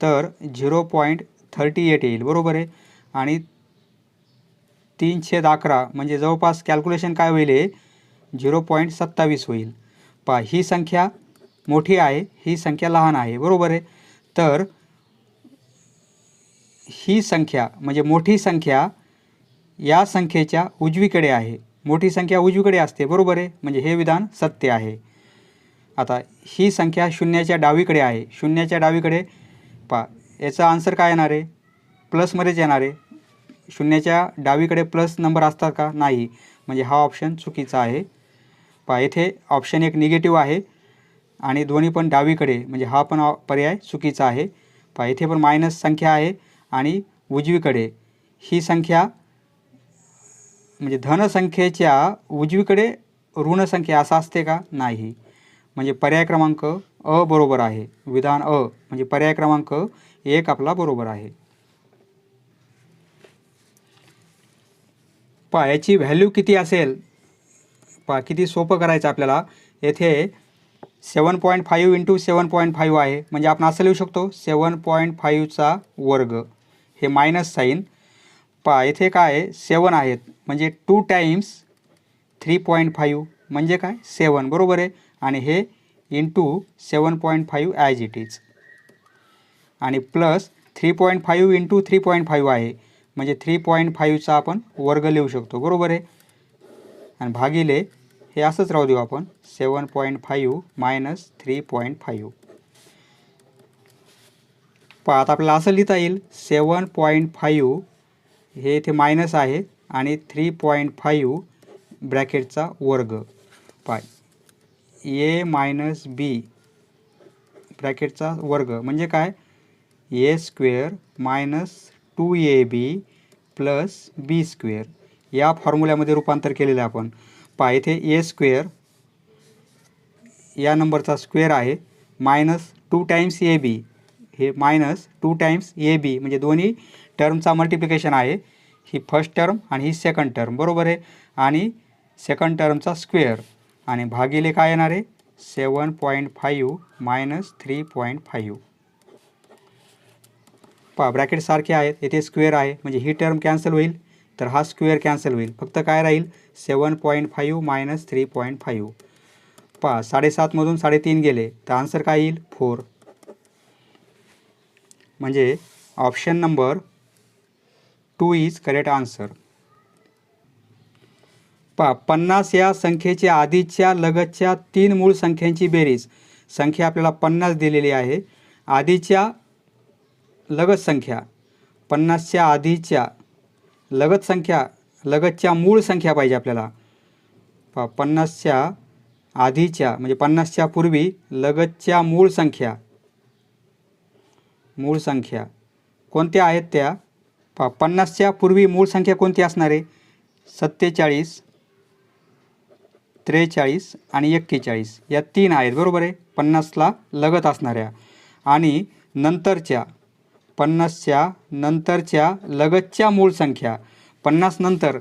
तर 0.38 येईल. बरोबर आहे. आणि 3/11 म्हणजे जवळपास कॅल्क्युलेशन काय होईल? 0.27 होईल. ही संख्या मोठी आहे, ही संख्या लहान आहे. बरोबर आहे. तर ही संख्या म्हणजे मोठी संख्या या संख्येच्या उजवीकडे आहे. मोठी संख्या उजवीकडे असते. बरोबर आहे. म्हणजे हे विधान सत्य आहे. आता ही संख्या शून्याच्या डावीकडे आहे, शून्याच्या डावीकडे याचा आन्सर काय येणार आहे? प्लसमध्येच येणार आहे. शून्याच्या डावीकडे प्लस नंबर असतात का? नाही, म्हणजे हा ऑप्शन चुकीचा आहे. येथे ऑप्शन एक निगेटिव्ह आहे आणि दोन्ही पण डावीकडे, म्हणजे हा पण पर्याय चुकीचा आहे. इथे पण मायनस संख्या आहे आणि उजवीकडे ही संख्या म्हणजे धनसंख्येच्या उजवीकडे ऋण संख्या असं असते का? नाही, म्हणजे पर्याय क्रमांक अ बरोबर आहे. विधान अ म्हणजे पर्याय क्रमांक 1 आपला बरोबर आहे. याची व्हॅल्यू किती असेल? किती सोपं करायचं आपल्याला. येथे 7.5 इंटू 7.5 आहे, म्हणजे आपण असं लिहू शकतो 7.5चा वर्ग, हे मायनस साईन. येथे काय आहे? 7 आहेत, म्हणजे 2 टाइम्स 3.5 म्हणजे काय? 7 बरोबर आहे. आणि हे इंटू 7.5 ॲज इट इज, आणि प्लस 3.5 इंटू 3.5 आहे, म्हणजे 3.5चा आपण वर्ग लिहू शकतो बरोबर आहे. आणि भागिले हे असंच राहू देऊ आपण 7.5 मायनस 3.5. आता आपल्याला असं लिहिता येईल 7.5 हे इथे मायनस आहे आणि 3.5 ब्रॅकेटचा वर्ग. ए मायनस बी ब्रॅकेटचा वर्ग म्हणजे काय? ए स्क्वेअर मायनस 2ab प्लस बी स्क्वेअर, या फॉर्म्युल्यामध्ये रूपांतर केलेलं आहे आपण. इथे ए स्क्वेअर या नंबरचा स्क्वेअर आहे, मायनस 2 टाइम्स ए बी, हे मायनस 2 टाइम्स ए बी म्हणजे दोन्ही टर्मचा मल्टिप्लिकेशन आहे. ही फर्स्ट टर्म आणि ही सेकंड टर्म बरोबर आहे, आणि सेकंड टर्मचा स्क्वेअर, आणि भागिले काय येणार आहे? 7.5 मायनस 3.5. ब्रॅकेट सारखे आहेत, येथे स्क्वेअर आहे, म्हणजे ही टर्म कॅन्सल होईल, तर हा स्क्वेअर कॅन्सल होईल, फक्त काय राहील? 7.5 मायनस 3.5. 7.5मधून 3.5 गेले, तर आन्सर काय येईल? 4. म्हणजे option number 2 is correct answer. 50 या संख्येच्या आधीच्या लगतच्या 3 मूळ संख्यांची बेरीज. संख्या आपल्याला 50 दिलेली आहे, आधीच्या लगत संख्या 50च्या आधीच्या लगत संख्या, लगतच्या मूळ संख्या पाहिजे आपल्याला. 50च्या आधीच्या म्हणजे 50च्या पूर्वी लगतच्या मूळ संख्या कोणत्या आहेत त्या? 50च्या पूर्वी मूळ संख्या कोणती असणार आहे? 47, 43 आणि 41 या 3 आहेत बरोबर आहे, 50ला लगत असणाऱ्या. आणि नंतरच्या 50च्या नंतरच्या लगतच्या मूळ संख्या 50 नंतर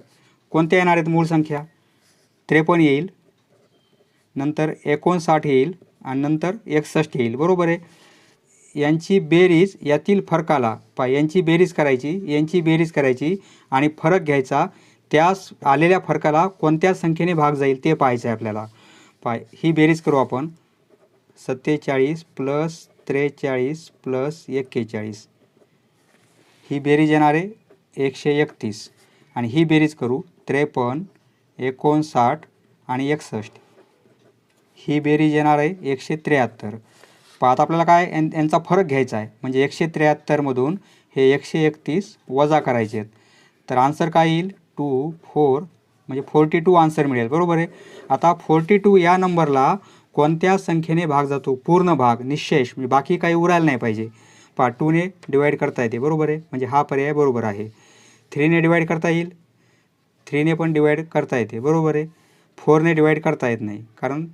कोणत्या येणार आहेत मूळ संख्या? 53 येईल, नंतर 59 येईल आणि नंतर 61 येईल बरोबर आहे. यांची बेरीज, यातील फरकाला यांची बेरीज करायची आणि फरक घ्यायचा, त्यास आलेल्या फरकाला कोणत्या संख्येने भाग जाईल ते पाहायचं आहे आपल्याला. ही बेरीज करू आपण. 47 प्लस 43 प्लस 41, ही बेरीज येणार आहे 131, आणि ही बेरीज करू 53, 59 आणि 61, ही बेरीज येणार आहे 173. आता आपल्याला काय यांचा फरक घ्यायचा आहे, म्हणजे 173मधून हे 131 वजा करायचे आहेत, तर आन्सर काय येईल? 2, 4 म्हणजे 42 आन्सर मिळेल बरोबर आहे. आता 42 या नंबरला कोणत्या संख्येने भाग जातो? पूर्ण भाग, निश्शेष, म्हणजे बाकी काही उरायला नाही पाहिजे. 2ने डिवाईड करता येते बरोबर आहे, म्हणजे हा पर्याय बरोबर आहे. 3ने डिवाईड करता येईल, 3ने पण डिवाईड करता येते बरोबर आहे. 4ने डिवाईड करता येत नाही, कारण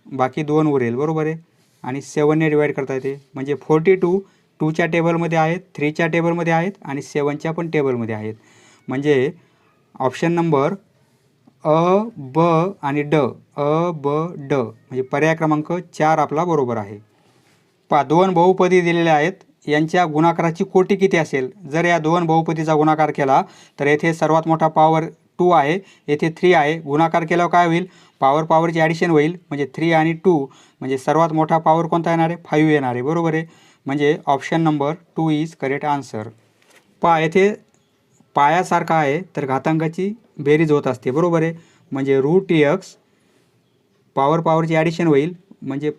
बाकी 2 उरेल बरोबर आहे. आणि 7ने डिवाईड करता येते, म्हणजे 42 2च्या टेबलमध्ये आहेत, 3च्या टेबलमध्ये आहेत आणि 7च्या पण टेबलमध्ये आहेत. म्हणजे ऑप्शन नंबर अ, ब आणि ड, अ, ब, ड म्हणजे पर्याय क्रमांक 4 आपला बरोबर आहे. 2 बहुपदी दिलेल्या आहेत, यांच्या गुणाकाराची कोटी किती असेल? जर या 2 बहुपदीचा गुणाकार केला तर येथे सर्वात मोठा पॉवर 2 आहे, येथे 3 आहे, गुणाकार केल्यावर काय होईल? पॉवरची ॲडिशन होईल, म्हणजे 3 आणि 2 म्हणजे सर्वात मोठा पॉवर कोणता येणार आहे? 5 येणार आहे बरोबर आहे. म्हणजे option number 2 is correct answer. येथे पायासारखा आहे, तर घातांकाची बेरीज होत असते बरोबर आहे, म्हणजे √x पॉवरची ॲडिशन होईल, म्हणजे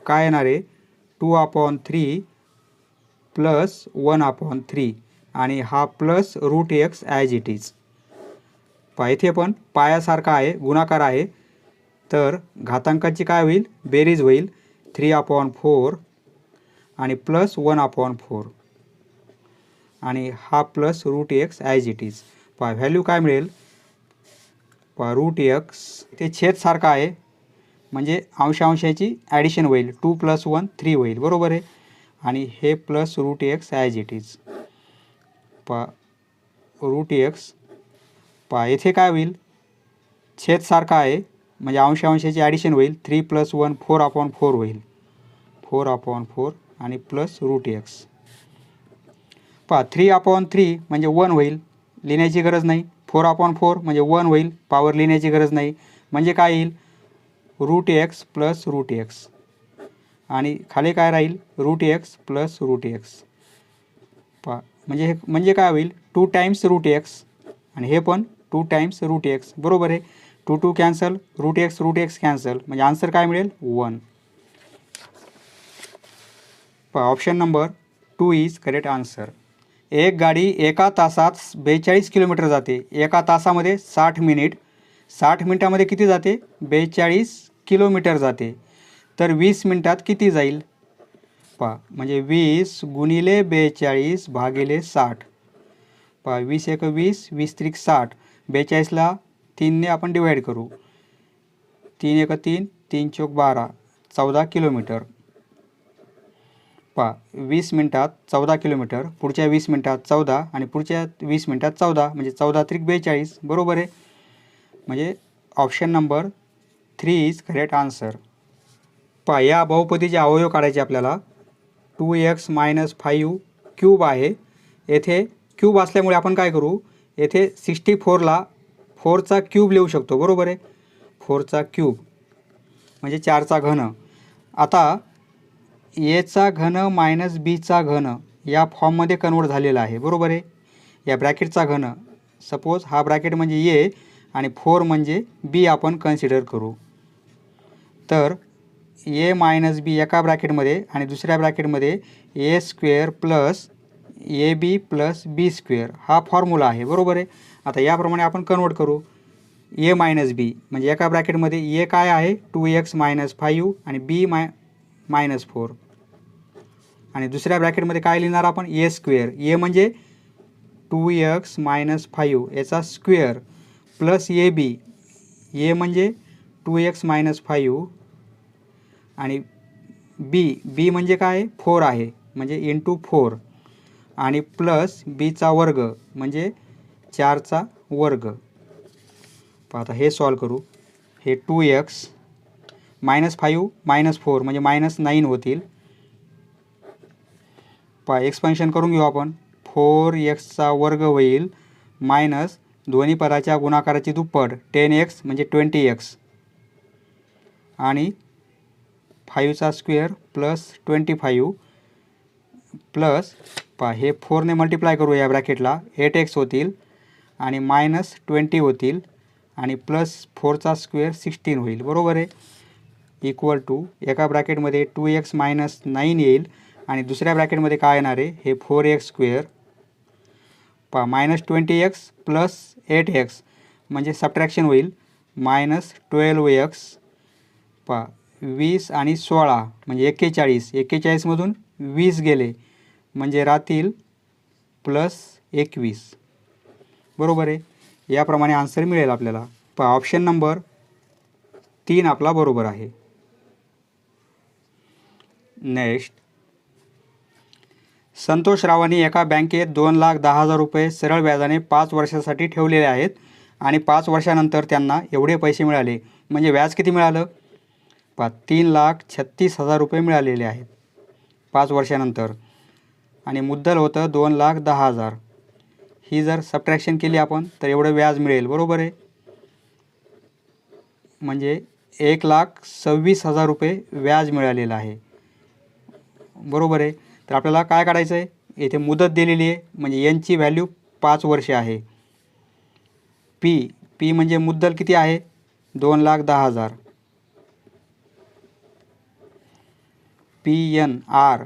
काय येणार आहे 2/3 प्लस 1/3 आणि हा plus √x as it is. पहा इथे पण पायासारखा आहे, गुणाकार आहे, तर घातांकाची काय होईल बेरीज होईल 3/4 आणि प्लस 1/4 आणि हा plus √x as it is. पहा व्हॅल्यू काय मिळेल, पहा √x ते छेद सारखा आहे म्हणजे अंशांशाची ॲडिशन होईल 2 + 1 3 होईल बरोबर आहे. आणि हे plus √x as it is. पहा √x पहा इथे काय होईल छेद सारखा आहे म्हणजे अंशांशाची ॲडिशन होईल 3 + 1 4/4 होईल 4/4 आणि प्लस √x. पहा 3/3 म्हणजे 1 होईल, लिहिण्याची गरज नाही. 4/4 म्हणजे 1 होईल, पॉवर लिहिण्याची गरज नाही. म्हणजे काय येईल √x प्लस √x आणि खाली काय राहील √x प्लस √x. पहा म्हणजे काय होईल 2 टाइम्स √x आणि हे पण 2 टाइम्स √x बरोबर आहे. 2 2 कॅन्सल, √x कॅन्सल म्हणजे आन्सर काय मिळेल 1. पहा option number 2 is correct answer. एक गाडी एका तासात 42 किलोमीटर जाते. एका तासामध्ये 60 मिनिट, 60 मिनिटामध्ये किती जाते 42 किलोमीटर जाते. तर 20 मिनिटात किती जाईल. पहा म्हणजे 20 गुणिले 42 भागिले 60. पहा 20 × 20, 20 × 3 = 60. 42ला 3ने आपण डिवाईड करू. 3 × 3, 3 × 4 = 12, 14 किलोमीटर. पहा 20 मिनिटात 14 किलोमीटर, पुढच्या 20 मिनिटात 14 आणि पुढच्या 20 मिनिटात 14 म्हणजे 14 × 3 = 42 बरोबर आहे. म्हणजे option number 3 is correct answer. पहा या बहुपदीचे अवयव काढायचे आपल्याला. 2x - 5 क्यूब आहे. येथे क्यूब असल्यामुळे आपण काय करू, येथे 64ला 4चा क्यूब लिहू शकतो बरोबर आहे. 4चा क्यूब म्हणजे 4चा घन. आता एचा घन मायनस बीचा घन या फॉर्ममध्ये कन्वर्ट झालेला आहे बरोबर आहे. या ब्रॅकेटचा घन, सपोज हा ब्रॅकेट म्हणजे ए आणि 4 म्हणजे बी आपण कन्सिडर करू. तर ए मायनस बी एका ब्रॅकेटमध्ये आणि दुसऱ्या ब्रॅकेटमध्ये a² plus AB plus B² हा फॉर्म्युला आहे बरोबर आहे. आता याप्रमाणे आपण कन्वर्ट करू. ए मायनस बी म्हणजे एका ब्रॅकेटमध्ये ए काय आहे 2x - 5 आणि बी -4 आणि दुसऱ्या ब्रॅकेटमध्ये काय लिहिणार आपण a². ए म्हणजे 2x - 5 याचा स्क्वेअर प्लस AB. ए म्हणजे 2x - 5 आणि बी म्हणजे काय 4 आहे म्हणजे इंटू 4 आणि प्लस बीचा वर्ग म्हणजे 4चा वर्ग. आता हे सॉल्व करू. हे 2x -5 -4 म्हणजे -9 होतील. पहा एक्सपेन्शन करून घेऊ आपण. 4xचा वर्ग होईल मायनस दोन्ही पदाच्या गुणाकाराची दुप्पट 10x म्हणजे 20x आणि 5चा स्क्वेअर प्लस 25 प्लस पहा हे 4ने मल्टिप्लाय करू या ब्रॅकेटला 8x होतील आणि -20 होतील आणि प्लस 4चा स्क्वेअर 16 होईल बरोबर आहे. इक्वल टू एका ब्रॅकेटमध्ये 2x - 9 येईल आणि दुसऱ्या ब्रॅकेटमध्ये काय येणार आहे हे 4x². पहा -20x प्लस 8x म्हणजे सबट्रॅक्शन होईल -12x. पहा 20 आणि 16 म्हणजे 41. 41मधून 20 गेले म्हणजे राहतील +21 बरोबर आहे. याप्रमाणे आन्सर मिळेल आपल्याला. पहा ऑप्शन नंबर 3 आपला बरोबर आहे. नेक्स्ट, संतोष रावांनी एका बँकेत 2,10,000 रुपये सरळ व्याजाने 5 वर्षासाठी ठेवलेले आहेत आणि 5 वर्षानंतर त्यांना एवढे पैसे मिळाले. म्हणजे व्याज किती मिळालं. पहा 3,36,000 रुपये मिळालेले आहेत 5 वर्षानंतर आणि मुद्दल होतं 2,10,000. ही जर सबट्रॅक्शन केली आपण तर एवढं व्याज मिळेल बरोबर आहे. म्हणजे 1,26,000 रुपये व्याज मिळालेलं आहे बरोबर आहे. तर आपल्याला काय काढायचं आहे, येथे मुदत दिलेली आहे म्हणजे यांची व्हॅल्यू 5 वर्षे आहे. पी म्हणजे मुद्दल किती आहे 2,10,000 PNR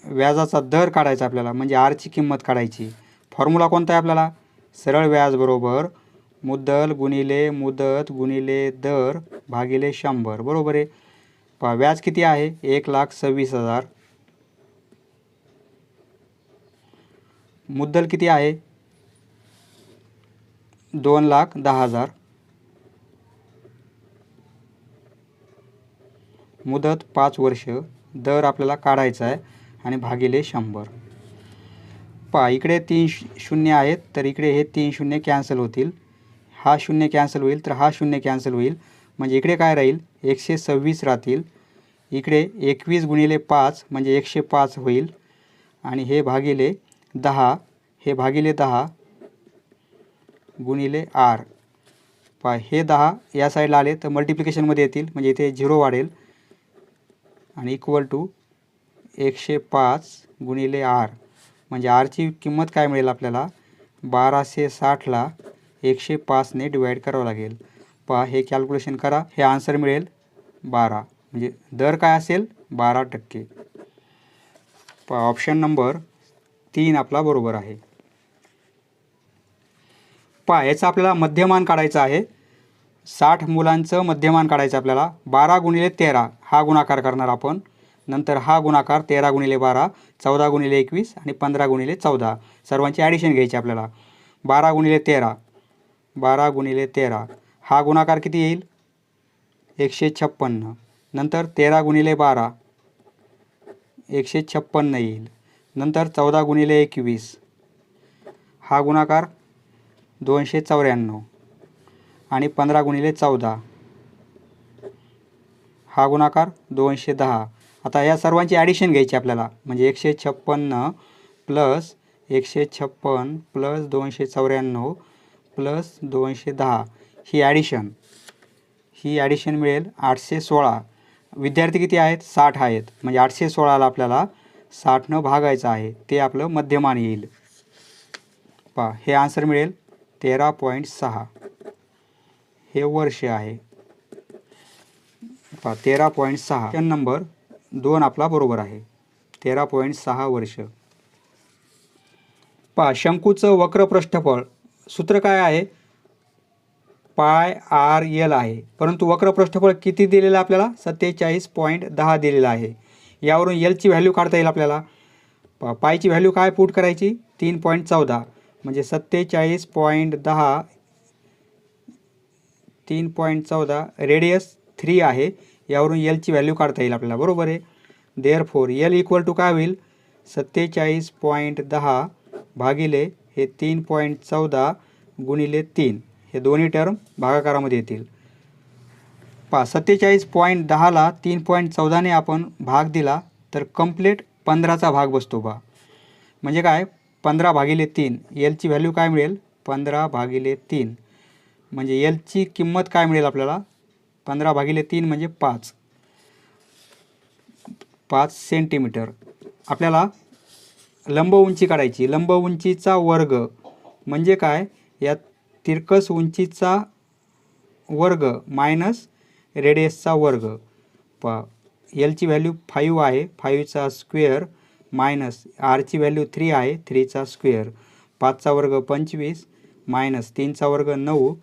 व्याजाचा दर काढायचा आपल्याला, म्हणजे आरची किंमत काढायची. फॉर्म्युला कोणता आहे आपल्याला? सरळ व्याज बरोबर मुद्दल गुणिले मुदत गुणिले दर भागिले 100. बरोबर आहे. पहा व्याज किती आहे? 1,26,000. मुद्दल किती आहे? 2,10,000. मुदत 5 वर्ष. दर आपल्याला काढायचा आहे आणि भागिले 100. पहा इकडे 3 शून्य आहेत, तर इकडे हे 3 शून्य कॅन्सल होतील. हा शून्य कॅन्सल होईल, तर हा शून्य कॅन्सल होईल. म्हणजे इकडे काय राहील? 126 राहतील. इकडे 21 गुणिले 5 म्हणजे 105 होईल. आणि हे भागिले 10, हे भागिले 10 गुणिले R. पहा हे 10 या साईडला आले तर मल्टिप्लिकेशनमध्ये येतील, म्हणजे इथे 0 वाढेल. आणि इक्वल टू 105 गुणिले R. म्हणजे Rची किंमत काय मिळेल आपल्याला? 1260ला 105ने डिवाईड करावं लागेल. पहा हे कॅल्क्युलेशन करा, हे आन्सर मिळेल 12. म्हणजे दर काय असेल? 12%. पहा ऑप्शन नंबर 3 आपला बरोबर आहे. पहा याचा आपल्याला मध्यमान काढायचा आहे. 60 मुलांचं मध्यमान काढायचं आपल्याला. 12 गुणिले 13 हा गुणाकार करणार आपण. नंतर हा गुणाकार 13 गुणिले 12, 14 गुणिले 21 आणि 15 गुणिले 14. सर्वांची ॲडिशन घ्यायची आपल्याला. 12 गुणिले 13, 12 गुणिले 13 हा गुणाकार किती येईल? 156. नंतर 13 गुणिले 12 156 येईल. नंतर 14 गुणिले 21 हा गुणाकार 294. आणि 15 गुणिले 14 हा गुणाकार 210. आता या सर्वांची ॲडिशन घ्यायची आपल्याला. म्हणजे 156 प्लस 156 प्लस 294 प्लस 210 ही ॲडिशन मिळेल 816. विद्यार्थी किती आहेत? 60 आहेत. म्हणजे 816ला आपल्याला 60नं भागायचं आहे. ते आपलं मध्यमान येईल. पहा हे आन्सर मिळेल 13.6. हे वर्ष आहे. पहा 13.6. ऑप्शन नंबर 2 आपला बरोबर आहे. 13.6 वर्ष. पहा शंकूचं वक्र पृष्ठफळ सूत्र काय आहे? πr_l आहे. परंतु वक्र पृष्ठफळ किती दिलेलं आपल्याला? 47.10 दिलेलं आहे. यावरून एलची व्हॅल्यू काढता येईल आपल्याला. पायची व्हॅल्यू काय पुट करायची? 3.14. म्हणजे 47.10 3.14 रेडियस 3 आहे. यावरून एलची व्हॅल्यू काढता येईल आपल्याला. बरोबर आहे. देअरफॉर एल इक्वल टू काय होईल? 47.10 भागिले हे 3.14 गुणिले 3. हे दोन्ही टर्म भागाकारामध्ये येतील. पहा 47.10ला 3.14ने आपण भाग दिला तर कंप्लीट 15चा भाग बसतो. पहा म्हणजे काय? 15 भागिले 3. एलची व्हॅल्यू काय मिळेल? 15 भागिले 3. म्हणजे एलची किंमत काय मिळेल आपल्याला? 15 भागिले 3 म्हणजे 5 सेंटीमीटर. आपल्याला लंब उंची काढायची. लंब उंचीचा वर्ग म्हणजे काय? या तिरकस उंचीचा वर्ग मायनस रेडियसचा वर्ग. पहा एलची व्हॅल्यू 5 आहे. 5चा स्क्वेअर मायनस आरची व्हॅल्यू 3 आहे. 3चा स्क्वेअर. 5चा वर्ग 25 मायनस 3चा वर्ग 9.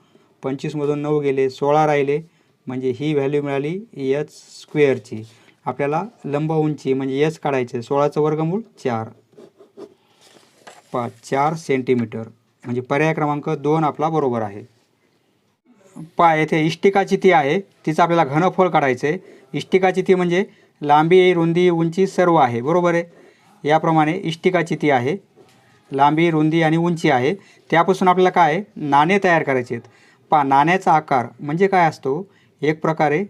25मधून 9 गेले 16 राहिले. म्हणजे ही व्हॅल्यू मिळाली एच स्क्वेअरची. आपल्याला लंब उंची म्हणजे एच काढायचे. 16चं वर्गमूळ 4. 4 सेंटीमीटर. म्हणजे पर्याय क्रमांक 2 आपला बरोबर आहे. पहा येथे इष्टिकाची ती आहे. तिचं आपल्याला घनफळ काढायचं आहे. इष्टिकाची ती म्हणजे लांबी रुंदी उंची सर्व आहे. बरोबर आहे. याप्रमाणे इष्टिकाची ती आहे. लांबी रुंदी आणि उंची आहे. त्यापासून आपल्याला काय नाणे तयार करायचे आहेत. पहा नाण्याचा आकार म्हणजे काय असतो? एक प्रकारे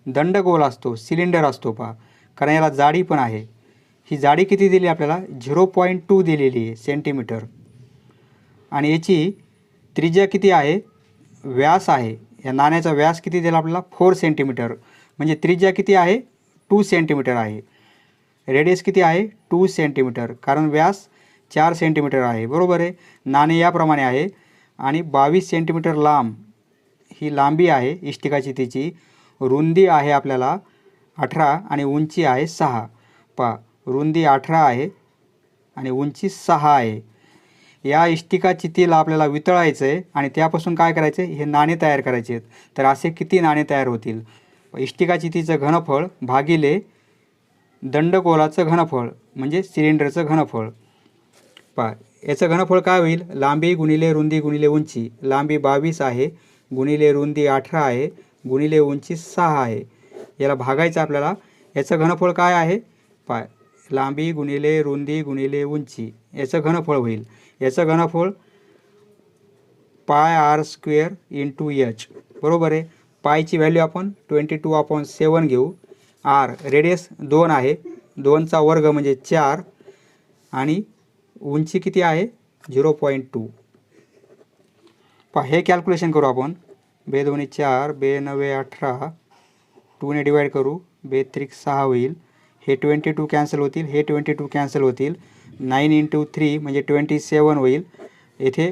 दंडगोल असतो, सिलेंडर असतो. पहा कारण याला जाडी पण आहे. ही जाडी किती दिली आपल्याला? 0.2 दिलेली आहे सेंटीमीटर. आणि याची त्रिज्या किती आहे? व्यास आहे. या नाण्याचा व्यास किती दिला आपल्याला? 4 सेंटीमीटर. म्हणजे त्रिज्या किती आहे? 2 सेंटीमीटर आहे. रेडियस किती आहे? 2 सेंटीमीटर. कारण व्यास 4 सेंटीमीटर आहे. बरोबर आहे. नाणे याप्रमाणे आहे. आणि 22 सेंटीमीटर लांब ही लांबी आहे इष्टिकाची. तिची रुंदी आहे आपल्याला 18 आणि उंची आहे 6. पहा रुंदी 18 आहे आणि उंची 6 आहे. या इष्टिका चितीला आपल्याला वितळायचं आहे आणि त्यापासून काय करायचं आहे, हे नाणे तयार करायचे आहेत. तर असे किती नाणे तयार होतील? इष्टिका चितीचं घनफळ भागिले दंडगोलाचं घनफळ म्हणजे सिलेंडरचं घनफळ. पहा याचं घनफळ काय होईल, लांबी गुणिले रुंदी गुणिले उंची. लांबी 22 आहे गुणिले रुंदी 18 आहे गुणिले उंची 6 आहे. याला भागायचं आपल्याला. याचं घनफळ काय आहे, पहा लांबी गुणिले रुंदी गुणिले उंची याचं घनफळ होईल. याचं घनफळ πr² × h बरोबर आहे. पायची व्हॅल्यू आपण 22/7 घेऊ. आर रेडियस 2 आहे, 2चा वर्ग म्हणजे 4 आणि उंची किती आहे 0.2. पहा हे कॅल्क्युलेशन करू आपण. 2 2 4 2 9 18 2 ने डिवाइड करू, 2 3 6 होईल. हे 22 कॅन्सल होतील, हे 22 कॅन्सल होतील. 9 × 3 म्हणजे 27 होईल. येथे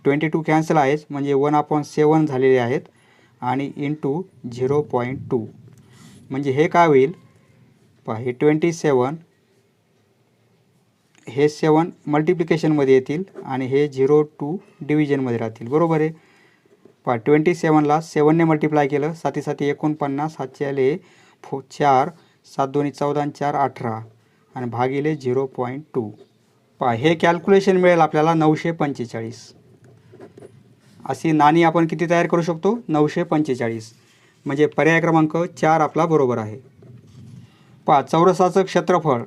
22 कॅन्सल आहेच म्हणजे 1/7 झालेले आहेत आणि इंटू 0.2 म्हणजे हे काय होईल, पहा हे 27 हे 7 मल्टिप्लिकेशनमध्ये येतील आणि हे 0 2 डिव्हिजनमध्ये राहतील. बरोबर आहे. पहा 27ला 7ने मल्टिप्लाय केलं, 7 7 49, 7 आले 4, 7 2 14 आणि 4 18 आणि भागिले 0.2. पहा हे कॅल्क्युलेशन मिळेल आपल्याला 945. अशी नाणी आपण किती तयार करू शकतो, 945. म्हणजे पर्याय क्रमांक 4 आपला बरोबर आहे. पहा चौरसाचं क्षेत्रफळ,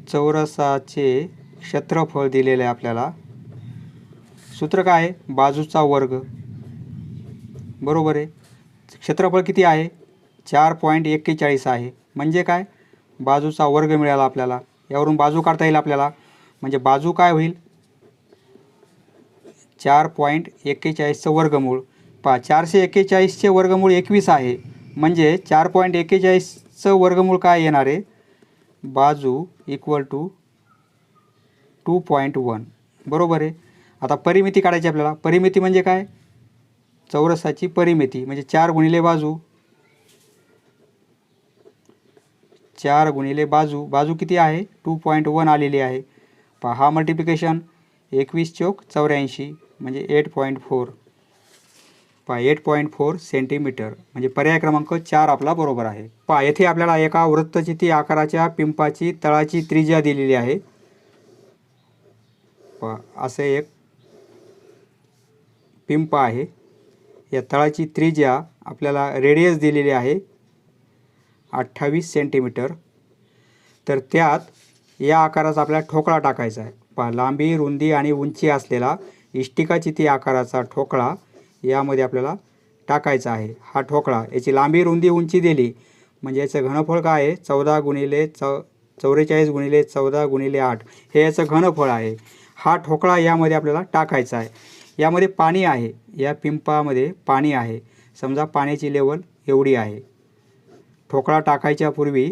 चौरसाचे क्षेत्रफळ दिलेले आहे आपल्याला. सूत्र काय आहे, बाजूचा वर्ग. बरोबर आहे. क्षेत्रफळ किती आहे 4.41 आहे म्हणजे काय, बाजूचा वर्ग मिळाला आपल्याला. यावरून बाजू काढता येईल आपल्याला. म्हणजे बाजू काय होईल 4.41चं वर्गमूळ. पहा 441चे वर्गमूळ 21 आहे म्हणजे 4.41चं वर्गमूळ काय येणार आहे, बाजू इक्वल टू 2.1. बरोबर आहे. आता परिमिती काढायची आपल्याला. परिमिती म्हणजे काय, चौरसाची परिमिती म्हणजे 4 गुणिले बाजू, 4 गुणिले बाजू. बाजू किती आहे 2.1 आलेली आहे. पहा हा मल्टिप्लिकेशन 21 चौक 84 म्हणजे 8.4. पहा 8.4 सेंटीमीटर म्हणजे पर्याय क्रमांक 4 आपला बरोबर आहे. पहा येथे आपल्याला एका वृत्तचिती आकाराच्या पिंपाची तळाची त्रिज्या दिलेली आहे. पहा असे एक पिंप आहे. या तळाची त्रिज्या आपल्याला रेडियस दिलेली आहे 28 सेंटीमीटर. तर त्यात या आकाराचा आपल्याला ठोकळा टाकायचा आहे. पहा लांबी रुंदी आणि उंची असलेला इष्टिका चिती आकाराचा ठोकळा यामध्ये आपल्याला टाकायचा आहे. हा ठोकळा याची लांबी रुंदी उंची दिली म्हणजे याचं घनफळ काय आहे 14 गुणिले 44 गुणिले 14 गुणिले 8 हे याचं घनफळ आहे. हा ठोकळा यामध्ये आपल्याला टाकायचा आहे. यामध्ये पाणी आहे, या पिंपामध्ये पाणी आहे. समजा पाण्याची लेवल एवढी आहे. ठोकळा टाकायच्या पूर्वी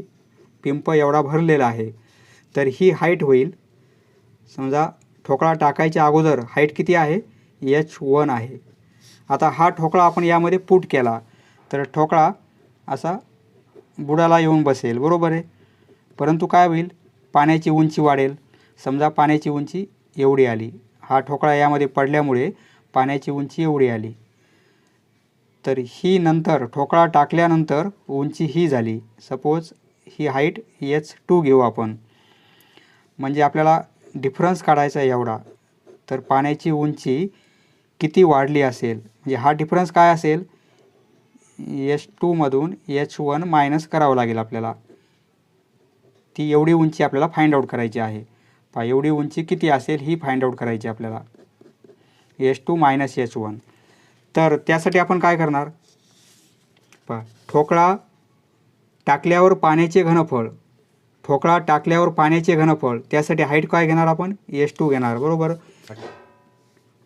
पिंप एवढा भरलेला आहे. तर ही हाईट होईल, समजा ठोकळा टाकायच्या अगोदर हाईट किती आहे h1 आहे. आता हा ठोकळा आपण यामध्ये पुट केला तर ठोकळा असा बुडाला येऊन बसेल. बरोबर आहे. परंतु काय होईल, पाण्याची उंची वाढेल. समजा पाण्याची उंची एवढी आली, हा ठोकळा यामध्ये पडल्यामुळे पाण्याची उंची एवढी आली. तर ही नंतर ठोकळा टाकल्यानंतर उंची ही झाली. सपोज ही हाईट h2 घेऊ आपण. म्हणजे आपल्याला डिफरन्स काढायचा आहे एवढा. तर पाण्याची उंची किती वाढली असेल म्हणजे हा डिफरन्स काय असेल, h2 मधून h1 मायनस करावं लागेल आपल्याला. ती एवढी उंची आपल्याला फाइंड आउट करायची आहे. पहा एवढी उंची किती असेल ही फाइंड आउट करायची आपल्याला, h2 मायनस h1. तर त्यासाठी आपण काय करणार, पहा ठोकळा टाकल्यावर पाण्याचे घनफळ, ठोकळा टाकल्यावर पाण्याचे घनफळ त्यासाठी हाईट काय घेणार आपण h2 घेणार. बरोबर.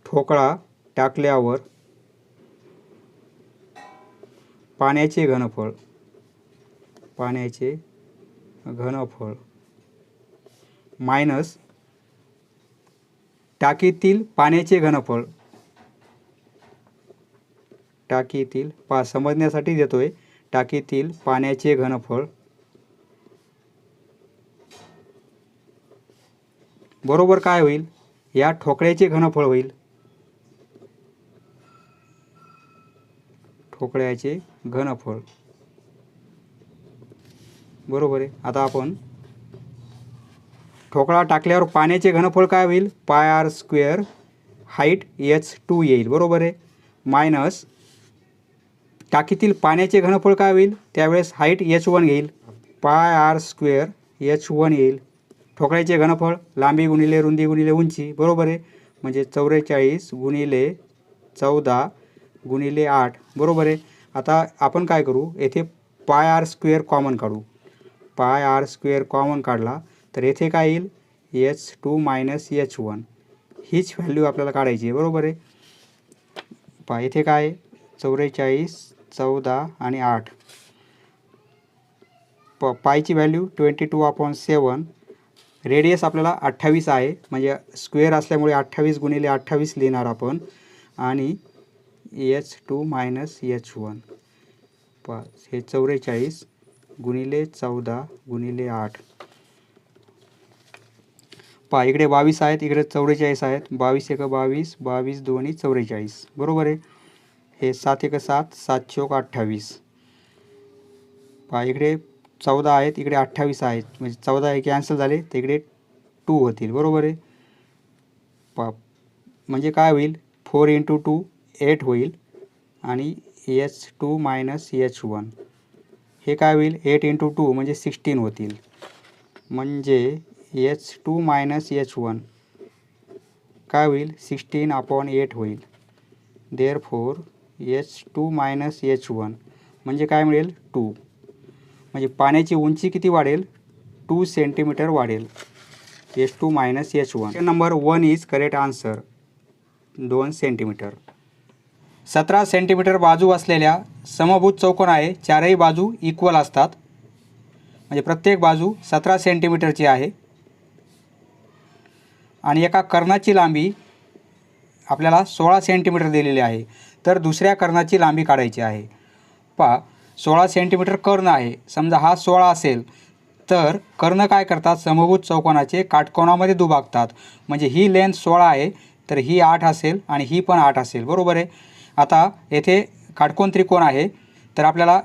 ठोकळा टाकल्यावर पाण्याचे घनफळ, पाण्याचे घनफळ मायनस टाकीतील पाण्याचे घनफळ, टाकीतील पहा समजण्यासाठी देतोय, टाकीतील पाण्याचे घनफळ बरोबर काय होईल, या ठोकळ्याचे घनफळ होईल, ठोकळ्याचे घनफळ बरोबर आहे. आता आपण ठोकळा टाकल्यावर पाण्याचे घनफळ काय होईल, पाय आर स्क्वेअर हाईट H2 येईल बरोबर आहे, मायनस टाकीतील पाण्याचे घनफळ काय होईल, त्यावेळेस हाईट H1 येईल, पाय आर स्क्वेअर H1 येईल. ठोकळ्याचे घनफळ लांबी गुणिले रुंदी गुणिले उंची बरोबर आहे, म्हणजे 44 गुणिले 14 गुणिले 8 बरोबर आहे. आता आपण काय करू, येथे पाय आर स्क्वेअर कॉमन काढू. पाय आर स्क्वेअर कॉमन काढला तर येथे काय येईल, H2 मायनस H1 हीच व्हॅल्यू आपल्याला काढायची आहे बरोबर आहे. पहा येथे काय आहे, 44 14 आणि 8. पायची व्हॅल्यू 22/7. रेडियस आपल्याला 28 आहे, म्हणजे स्क्वेअर असल्यामुळे 28 गुणिले 28 लिहिणार आपण, आणि H2 मायनस H1 पहा हे 44 गुणिले 14 गुणिले 8. पहा इकडे 22 आहेत, इकडे 44 आहेत, 22 एक 22, 22 दोन्ही 44 बरोबर आहे. हे 7 एक 7, 7 चौक 28. पहा इकडे 14 आहेत, इकडे 28 आहेत, म्हणजे 14 हे कॅन्सल झाले तर इकडे 2 होतील बरोबर आहे. पहा म्हणजे काय होईल, 4 × 2 8 होईल, आणि H2 मायनस H1 हे काय होईल, 8 × 2 म्हणजे 16 होतील, म्हणजे H2 मायनस H1 काय होईल, 16/8 होईल. देअरफॉर H2 मायनस H1 म्हणजे काय मिळेल, 2. म्हणजे पाण्याची उंची किती वाढेल, 2 सेंटीमीटर वाढेल. H2 minus H1. Number 1 is correct answer, 2 centimetre. 17 centimetre बाजू असलेल्या समभुज चौकोन आहे, चारही बाजू इक्वल असतात, म्हणजे प्रत्येक बाजू 17 सेंटीमीटरची आहे, आणि एका कर्णाची लांबी आपल्याला 16 सेंटीमीटर दिलेली आहे. तर दुसऱ्या कर्णाची लांबी काढायची आहे. पहा 16 सेंटीमीटर कर्ण आहे, समजा हा 16 असेल तर कर्ण काय करतात, समभुज चौकोनाचे काटकोनामध्ये दुभागतात, म्हणजे ही लेंथ 16 आहे तर ही 8 असेल आणि ही पण 8 असेल बरोबर आहे. आता येथे काटकोन त्रिकोण आहे, तर आपल्याला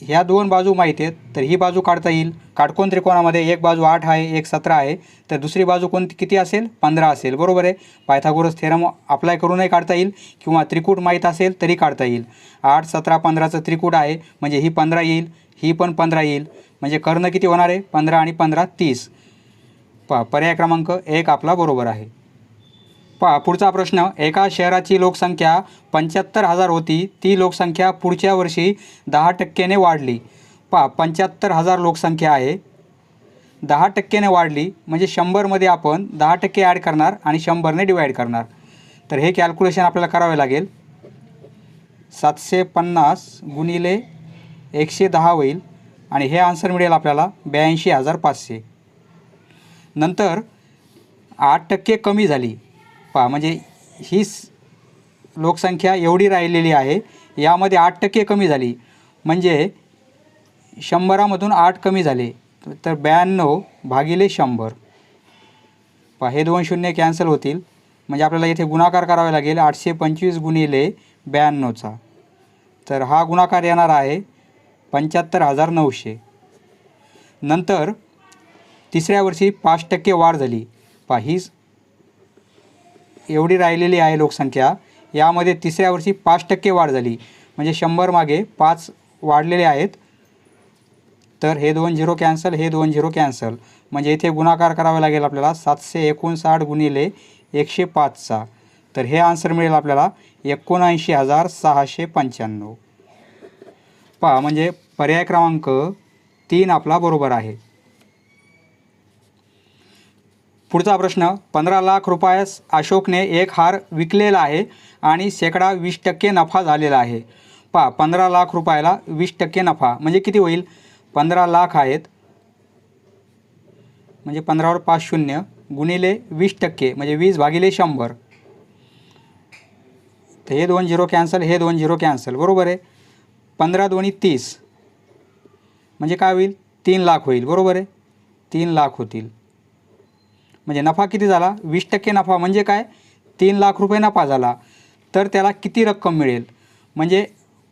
ह्या दोन बाजू माहिती आहेत, तर ही बाजू काढता येईल. काटकोन त्रिकोणामध्ये एक बाजू 8 आहे, एक 17 आहे, तर दुसरी बाजू कोणती किती असेल, 15 असेल बरोबर आहे. पायथागोरस थेरम अप्लाय करूनही काढता येईल, किंवा त्रिकूट माहीत असेल तरी काढता येईल. 8 17 15चं त्रिकूट आहे, म्हणजे ही 15 येईल, ही पण 15 येईल, म्हणजे कर्ण किती होणार आहे, 15 आणि 15 30. पहा पर्याय क्रमांक 1 आपला बरोबर आहे. पहा पुढचा प्रश्न, एका शहराची लोकसंख्या 75,000 होती, ती लोकसंख्या पुढच्या वर्षी 10% वाढली. पहा 75,000 लोकसंख्या आहे, 10% वाढली, म्हणजे 100मध्ये आपण 10% ॲड करणार आणि 100ने डिवाईड करणार. तर हे कॅल्क्युलेशन आपल्याला करावे लागेल. 750 गुणिले 110 होईल, आणि हे आन्सर मिळेल आपल्याला 82,500. नंतर 8% कमी झाली. पहा म्हणजे ही लोकसंख्या एवढी राहिलेली आहे, यामध्ये 8% कमी झाली, म्हणजे 100मधून 8 कमी झाले, तर 92 भागिले 100. पहा हे 2 शून्य कॅन्सल होतील, म्हणजे आपल्याला इथे गुणाकार करावा लागेल 825 गुणिले 92चा. तर हा गुणाकार येणार आहे 75,900. नंतर तिसऱ्या वर्षी 5% वाढ झाली. पहा ही एवढी राहिलेली आहे लोकसंख्या, यामध्ये तिसऱ्या वर्षी 5% वाढ झाली, म्हणजे 100 मागे 5 वाढलेले आहेत, तर हे 2 झिरो कॅन्सल, हे 2 झिरो कॅन्सल, म्हणजे इथे गुणाकार करावा लागेल आपल्याला 759 गुणिले 105चा. तर हे आन्सर मिळेल आपल्याला 79,695. पहा म्हणजे पर्याय क्रमांक 3 आपला बरोबर आहे. पुढचा प्रश्न, 15 लाख रुपयास अशोकने एक हार विकलेला आहे आणि शेकडा 20% नफा झालेला आहे. पहा 15 लाख रुपयाला 20% नफा म्हणजे किती होईल, 15 लाख आहेत, म्हणजे 15वर 5 शून्य गुणिले 20% म्हणजे 20 भागिले 100. तर हे 2 झिरो कॅन्सल, हे 2 झिरो कॅन्सल बरोबर आहे. 15 दोन्ही 30, म्हणजे काय होईल, 3,00,000 होईल, बरोबर आहे, 3,00,000 होतील. म्हणजे नफा किती झाला, 20% नफा म्हणजे काय, 3,00,000 रुपये नफा झाला. तर त्याला किती रक्कम मिळेल, म्हणजे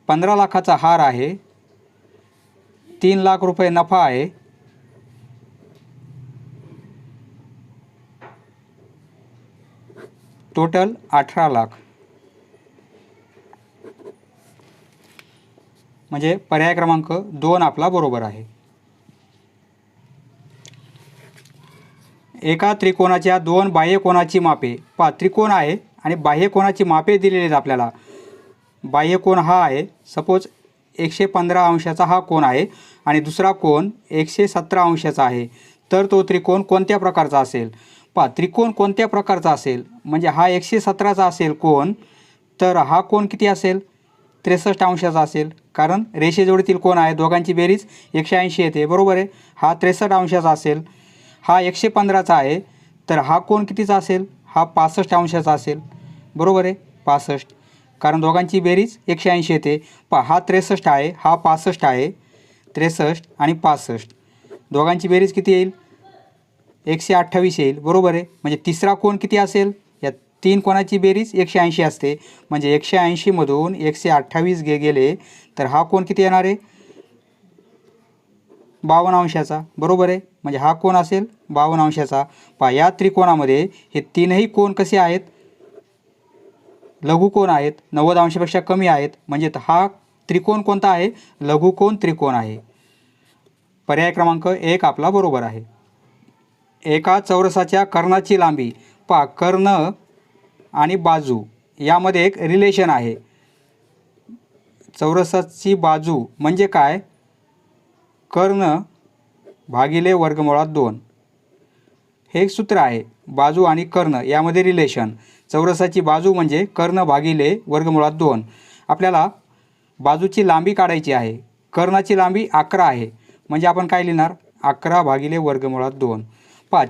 15 लाखाचा हार आहे, 3,00,000 रुपये नफा आहे, टोटल 18,00,000. म्हणजे पर्याय क्रमांक 2 आपला बरोबर आहे. एका त्रिकोणाच्या 2 बाह्यकोनाची मापे, त्रिकोण आहे आणि बाह्यकोनाची मापे दिलेली आहेत आपल्याला. बाह्यकोन हा आहे, सपोज 115 अंशाचा हा कोन आहे आणि दुसरा कोन 117 अंशाचा आहे. तर तो त्रिकोण कोणत्या प्रकारचा असेल, त्रिकोण कोणत्या प्रकारचा असेल, म्हणजे हा 117चा असेल कोन, तर हा कोन किती असेल, 63 अंशाचा असेल, कारण रेषेजोडीतील कोन आहे, दोघांची बेरीज 180 येते, बरोबर आहे. हा 63 अंशाचा असेल. हा 115चा आहे, तर हा कोन कितीचा असेल, हा 65 अंशाचा असेल, बरोबर आहे, 65, कारण दोघांची बेरीज 180 येते. हा 63 आहे, हा 65 आहे, 63 आणि 65, दोघांची बेरीज किती येईल, 128 येईल, बरोबर आहे. म्हणजे तिसरा कोन किती असेल, या 3 कोनाची बेरीज 180 असते, म्हणजे 180 मधून 128 गेले तर हा कोन किती येणार आहे, 52 अंशाचा, बरोबर आहे. म्हणजे हा कोन असेल 52 अंशाचा. या त्रिकोणामध्ये हे तीनही कोन कसे आहेत, लघुकोन आहेत, 90 अंशापेक्षा कमी आहेत, म्हणजे हा त्रिकोण कोणता आहे, लघुकोन त्रिकोण आहे. पर्याय क्रमांक 1 आपला बरोबर आहे. एका चौरसाच्या कर्णाची लांबी, कर्ण आणि बाजू यामध्ये एक रिलेशन आहे. चौरसाची बाजू म्हणजे काय, कर्ण भागिले वर्गमुळात 2, हे एक सूत्र आहे. बाजू आणि कर्ण यामध्ये रिलेशन, चौरसाची बाजू म्हणजे कर्ण भागिले वर्गमुळात 2. आपल्याला बाजूची लांबी काढायची आहे, कर्णाची लांबी 11 आहे, म्हणजे आपण काय लिहिणार, 11 भागिले वर्गमुळात 2.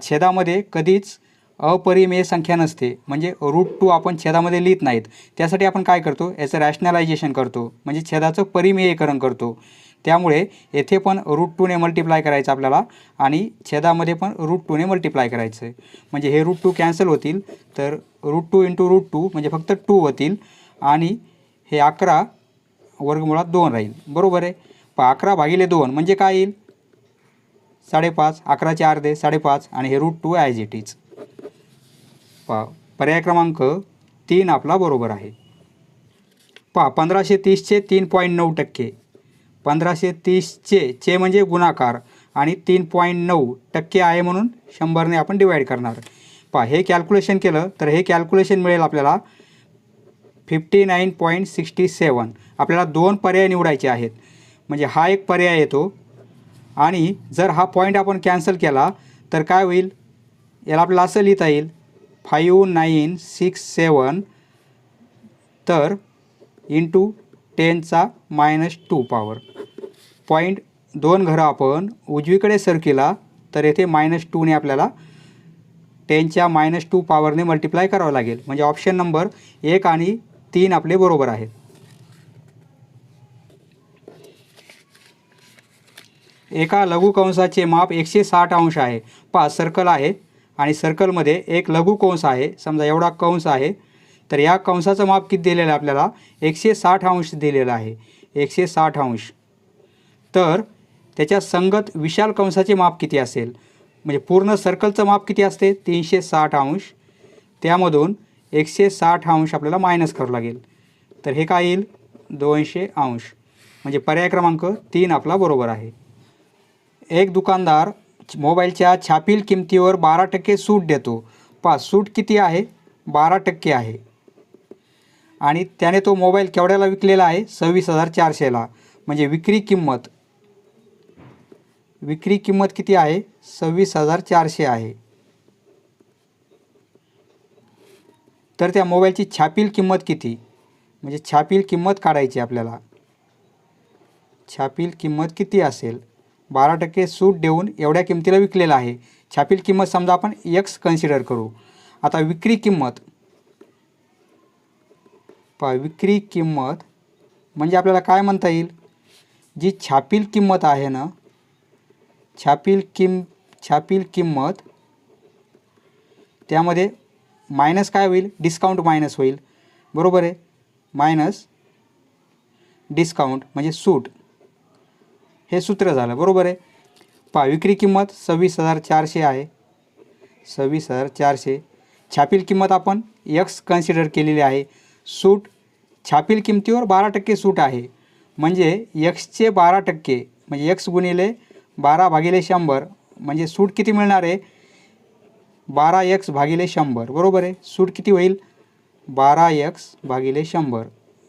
छेदामध्ये कधीच अपरिमेय संख्या नसते, म्हणजे √2 आपण छेदामध्ये लिहित नाहीत. त्यासाठी आपण काय करतो, याचं रॅशनलायझेशन करतो, म्हणजे छेदाचं परिमेयीकरण करतो. त्यामुळे येथे पण √2ने मल्टिप्लाय करायचं आपल्याला आणि छेदामध्ये पण √2ने मल्टिप्लाय करायचं आहे. म्हणजे हे √2 कॅन्सल होतील, तर √2 × √2 म्हणजे फक्त 2 होतील आणि हे 11 वर्गमुळात 2 राहील, बरोबर आहे. 11 भागिले 2 म्हणजे काय येईल, 5.5, 11चे अर्धे 5.5 आणि हे √2 ॲज इट इज. पर्याय क्रमांक 3 आपला बरोबर आहे. 1530चे 3.9%, 1530चे म्हणजे गुणाकार आणि 3.9% आहे म्हणून 100ने आपण डिवाईड करणार. हे कॅल्क्युलेशन केलं तर हे कॅल्क्युलेशन मिळेल आपल्याला 59.67. आपल्याला 2 पर्याय निवडायचे आहेत, म्हणजे हा एक पर्याय येतो आणि जर हा पॉईंट आपण कॅन्सल केला तर काय होईल, याला आपल्याला असं लिहिता येईल 5967 तर इंटू 10⁻² पॉवर. पॉईंट 2 घरं आपण उजवीकडे सर केला तर येथे -2ने आपल्याला 10⁻² पॉवरने मल्टिप्लाय करावं लागेल. म्हणजे ऑप्शन नंबर 1 आणि 3 आपले बरोबर आहेत. एका लघुकंसाचे माप 160 अंश आहे. सर्कल आहे आणि सर्कलमध्ये एक लघुकंस आहे, समजा एवढा कंस आहे, तर या कंसाचं माप किती दिलेलं आहे आपल्याला, 160 अंश दिलेलं आहे, 160 अंश. तर त्याच्या संगत विशाल कंसाचे माप किती असेल, म्हणजे पूर्ण सर्कलचं माप किती असते, 360 अंश, त्यामधून 160 अंश आपल्याला मायनस करावं लागेल, तर हे काय येईल, 200 अंश. म्हणजे पर्याय क्रमांक 3 आपला बरोबर आहे. एक दुकानदार मोबाईलच्या छापील किमतीवर 12% सूट देतो. सूट किती आहे, 12% आहे आणि त्याने तो मोबाईल केवढ्याला विकलेला आहे, 26,400ला. म्हणजे विक्री किंमत किती आहे, 26,400 आहे. तर त्या मोबाईलची छापील किंमत किती, म्हणजे छापील किंमत काढायची आपल्याला. छापील किंमत किती असेल, 12% सूट देऊन एवढ्या किमतीला विकलेला आहे. छापील किंमत समजा आपण X कन्सिडर करू. आता विक्री किंमत म्हणजे आपल्याला काय म्हणता येईल, जी छापील किंमत आहे ना, छापील किंमत त्यामध्ये मायनस काय होईल, डिस्काउंट मायनस होईल, बरोबर आहे, मायनस डिस्काउंट म्हणजे सूट, हे सूत्र झालं, बरोबर आहे. पहा विक्री किंमत 26,400 आहे, 26,400. छापील किंमत आपण x कन्सिडर केलेली आहे. सूट छापील किमतीवर 12% सूट आहे, म्हणजे xचे 12% म्हणजे x गुणिले 12/100 म्हणजे सूट किती मिळणार आहे, 12x भागिले 100, बरोबर आहे. सूट किती होईल, 12x भागिले 100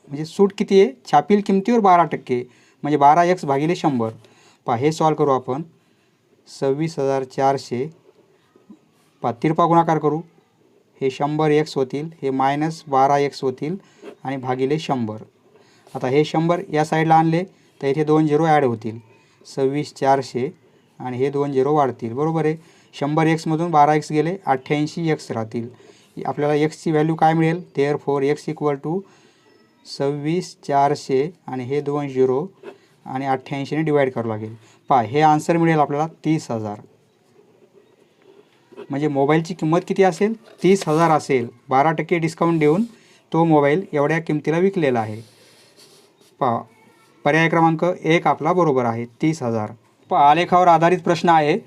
म्हणजे सूट किती आहे, छापील किमतीवर 12% म्हणजे 12x भागिले 100. पहा हे सॉल्व करू आपण. 26,400 पहा तिरपा गुणाकार करू, हे 100x होतील, हे मायनस 12x होतील आणि भागिले 100. आता हे 100 या साईडला आणले तर इथे 2 झिरो ॲड होतील, 26,400 आणि हे 2 झिरो वाढतील, बरोबर आहे. 100xमधून 12x गेले, 88x राहतील. आपल्याला एक्सची व्हॅल्यू काय मिळेल, देअरफॉर x इक्वल टू 26,400 आणि हे 2 झिरो आणि 88ने डिवाईड करावं लागेल. पहा हे आन्सर मिळेल आपल्याला 30,000. म्हणजे मोबाईलची किंमत किती असेल, 30,000 असेल. 12% डिस्काउंट देऊन तो मोबाईल एवढ्या किमतीला विकलेला आहे. पहा पर्याय क्रमांक 1 आपला बरोबर आहे, 30,000. पहा आलेखावर आधारित प्रश्न आहे.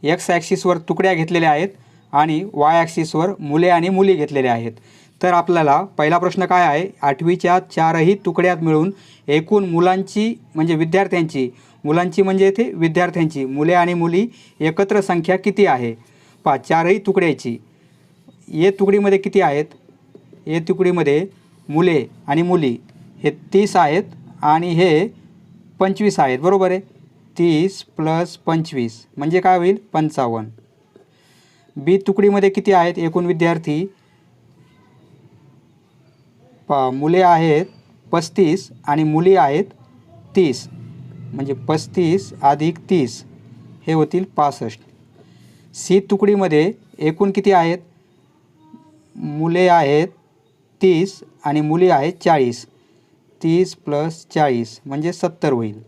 एक्स ॲक्सिसवर तुकड्या घेतलेल्या आहेत आणि वाय ॲक्सिसवर मुले आणि मुली घेतलेल्या आहेत. तर आपल्याला पहिला प्रश्न काय आहे, 8वीच्या 4ही तुकड्यात मिळून एकूण मुलांची म्हणजे विद्यार्थ्यांची, मुलांची म्हणजे येथे विद्यार्थ्यांची, मुले आणि मुली एकत्र संख्या किती आहे. पहा 4ही तुकड्याची ए तुकडीमध्ये किती आहेत, ए तुकडीमध्ये मुले आणि मुली हे 30 आहेत आणि हे 25 आहेत, बरोबर आहे. 30 + 25 म्हणजे काय होईल, 55. बी तुकडीमध्ये किती आहेत एकूण विद्यार्थी, मुले आहेत 35 आणि मुली आहेत 30 म्हणजे 35 + 30 हे होतील 65. सी तुकडीमध्ये एकूण किती आहेत, मुले आहेत 30 आणि मुली आहेत 40, 30 + 40 म्हणजे 70 होईल.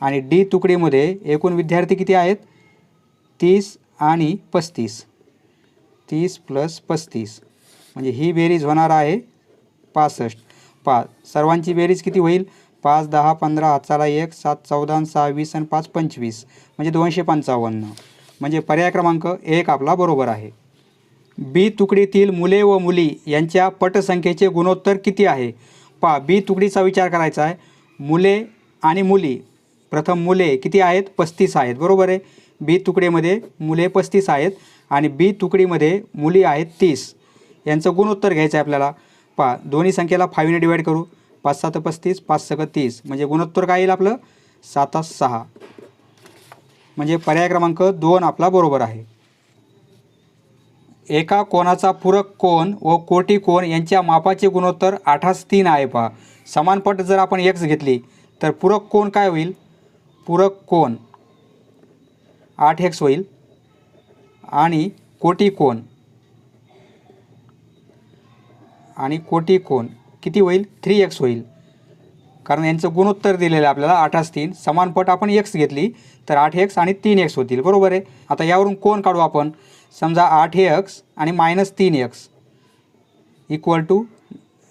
आणि डी तुकडीमध्ये एकूण विद्यार्थी किती आहेत, 30 आणि 35, 30 + 35 म्हणजे ही बेरीज होणार आहे 65. सर्वांची बेरीज किती होईल, 5 × 10 = 15, हाताला 1, 7 × 14 = 6, 20 आणि 5 = 25 म्हणजे 255. म्हणजे पर्याय क्रमांक 1 आपला बरोबर आहे. बी तुकडीतील मुले व मुली यांच्या पटसंख्येचे गुणोत्तर किती आहे. पहा बी तुकडीचा विचार करायचा आहे. मुले आणि मुली, प्रथम मुले किती आहेत, 35 आहेत, बरोबर आहे. बी तुकडीमध्ये मुले 35 आहेत आणि बी तुकडीमध्ये मुली आहेत 30. यांचं गुणोत्तर घ्यायचं आहे आपल्याला. पहा दोन्ही संख्येला 5ने डिवाईड करू, 5 × 7 = 35, 5 × 6 = 30 म्हणजे गुणोत्तर काय येईल आपलं, 7/6. म्हणजे पर्याय क्रमांक 2 आपला बरोबर आहे. एका कोणाचा पूरक कोन व कोटी कोन यांच्या मापाचे गुणोत्तर 8/3 आहे. पहा समान पट जर आपण x घेतली तर पूरक कोन काय होईल, पूरक कोन 8x होईल आणि कोटी कोन किती होईल, 3x होईल. कारण यांचं गुणोत्तर दिलेलं आहे आपल्याला 8/3. समान पट आपण x घेतली तर 8x आणि 3x होतील, बरोबर आहे. आता यावरून कोन काढू आपण. समजा 8x आणि -3x =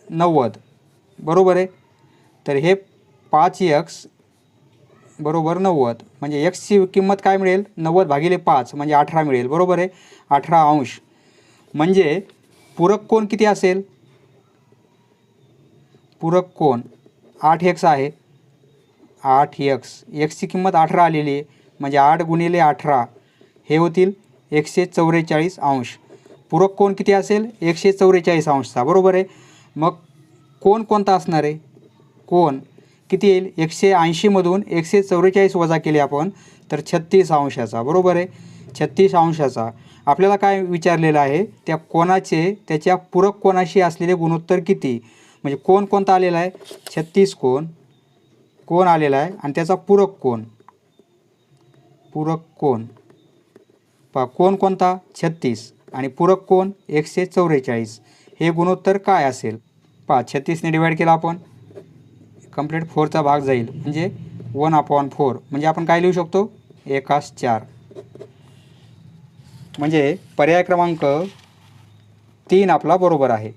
90, बरोबर आहे. तर हे 5x बरोबर 90 म्हणजे एक्सची किंमत काय मिळेल, 90/5 म्हणजे 18 मिळेल, बरोबर आहे. 18°. म्हणजे पूरक कोन किती असेल, पूरक कोन 8x आहे, 8x, एक्सची किंमत 18 आलेली आहे म्हणजे 8 × 18 हे होतील 144°. पूरक कोन किती असेल, 144°चा, बरोबर आहे. मग कोन कोणता असणार आहे, कोन किती येईल, 180मधून 144 वजा केले आपण तर 36°चा, बरोबर आहे. 36°चा आपल्याला काय विचारलेलं आहे, त्या कोनाचे त्याच्या पूरक कोनाशी असलेले गुणोत्तर किती. म्हणजे कोन कोणता आलेला आहे, 36 कोन आलेला आहे आणि त्याचा पूरक कोन पहा कोन कोणता 36 आणि पूरक कोन 144, हे गुणोत्तर काय असेल. पहा 36ने डिवाईड केला आपण, कंप्लीट 4चा भाग जाईल म्हणजे 1/4 म्हणजे आपण काय लिहू शकतो, एकास 4, म्हणजे पर्याय क्रमांक 3 आपला बरोबर आहे.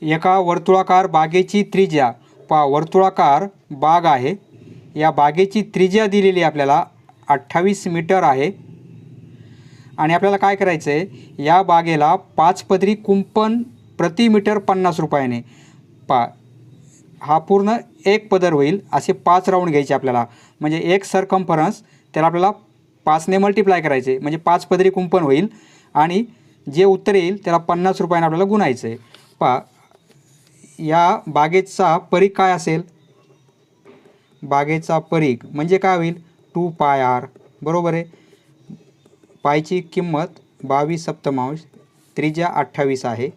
एका वर्तुळाकार बागेची त्रिज्या, पहा वर्तुळाकार बाग आहे, या बागेची त्रिज्या दिलेली आपल्याला 28 मीटर आहे. आणि आपल्याला काय करायचं आहे, या बागेला 5 पदरी कुंपण प्रति मीटर 50 रुपयाने, पहा हा पूर्ण एक पदर होईल, असे 5 राऊंड घ्यायचे आपल्याला, म्हणजे एक सरकम्फरन्स त्याला आपल्याला 5ने मल्टिप्लाय करायचे, म्हणजे 5 पदरी कुंपण होईल. आणि जे उत्तर येईल त्याला 50 रुपयाने आपल्याला गुणायचं आहे. पहा या बागेचा परीघ काय असेल, बागेचा परीघ म्हणजे काय होईल 2πr, बरोबर आहे. पायची किंमत 22 सप्तमांश, त्रिज्या 28 आहे.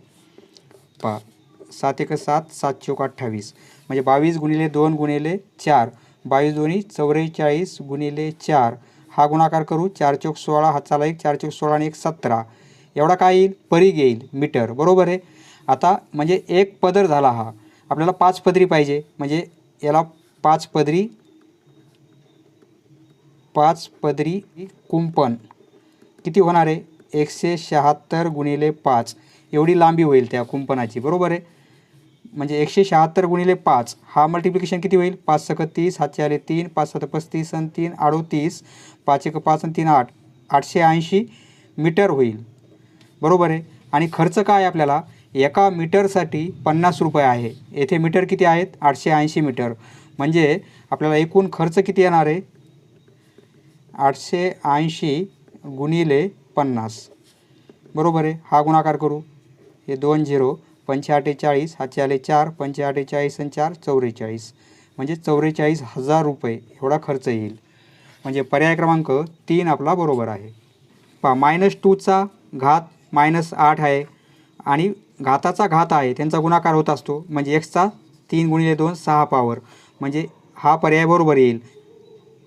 पहा 7 × 7, 7 × 28, म्हणजे 22 × 2 × 4, 22 दोन्ही 44 × 4, हा गुणाकार करू, 4 × 16, हातचाला 1, 4 × 16 आणि 1 17, एवढा काय येईल परीघ येईल मीटर, बरोबर आहे. आता म्हणजे एक पदर झाला हा, आपल्याला 5 पदरी पाहिजे, म्हणजे याला 5 पदरी कुंपण किती होणार आहे, 176 × 5 एवढी लांबी होईल त्या कुंपणाची, बरोबर आहे. म्हणजे 176 × 5 हा मल्टिप्लिकेशन किती होईल, 5 × 30, हातचे आले 3, 5 × 7 35 आणि 3 38, 5 × 5 आणि 3 8, 880 मीटर होईल, बरोबर आहे. आणि खर्च काय आपल्याला, एका मीटरसाठी 50 रुपये आहे, येथे मीटर किती आहेत 880 मीटर, म्हणजे आपल्याला एकूण खर्च किती येणार आहे 880 × 50, बरोबर आहे. हा गुणाकार करू, हे 2 0, 45, हातचे आले 4, 45 आणि 4 44, म्हणजे 44,000 रुपये एवढा खर्च येईल, म्हणजे पर्याय क्रमांक 3 आपला बरोबर आहे. पहा -2चा घात -8 आहे आणि घाताचा घात आहे, त्यांचा गुणाकार होत असतो, म्हणजे xचा 3 × 2 6 पॉवर, म्हणजे हा पर्याय बरोबर येईल.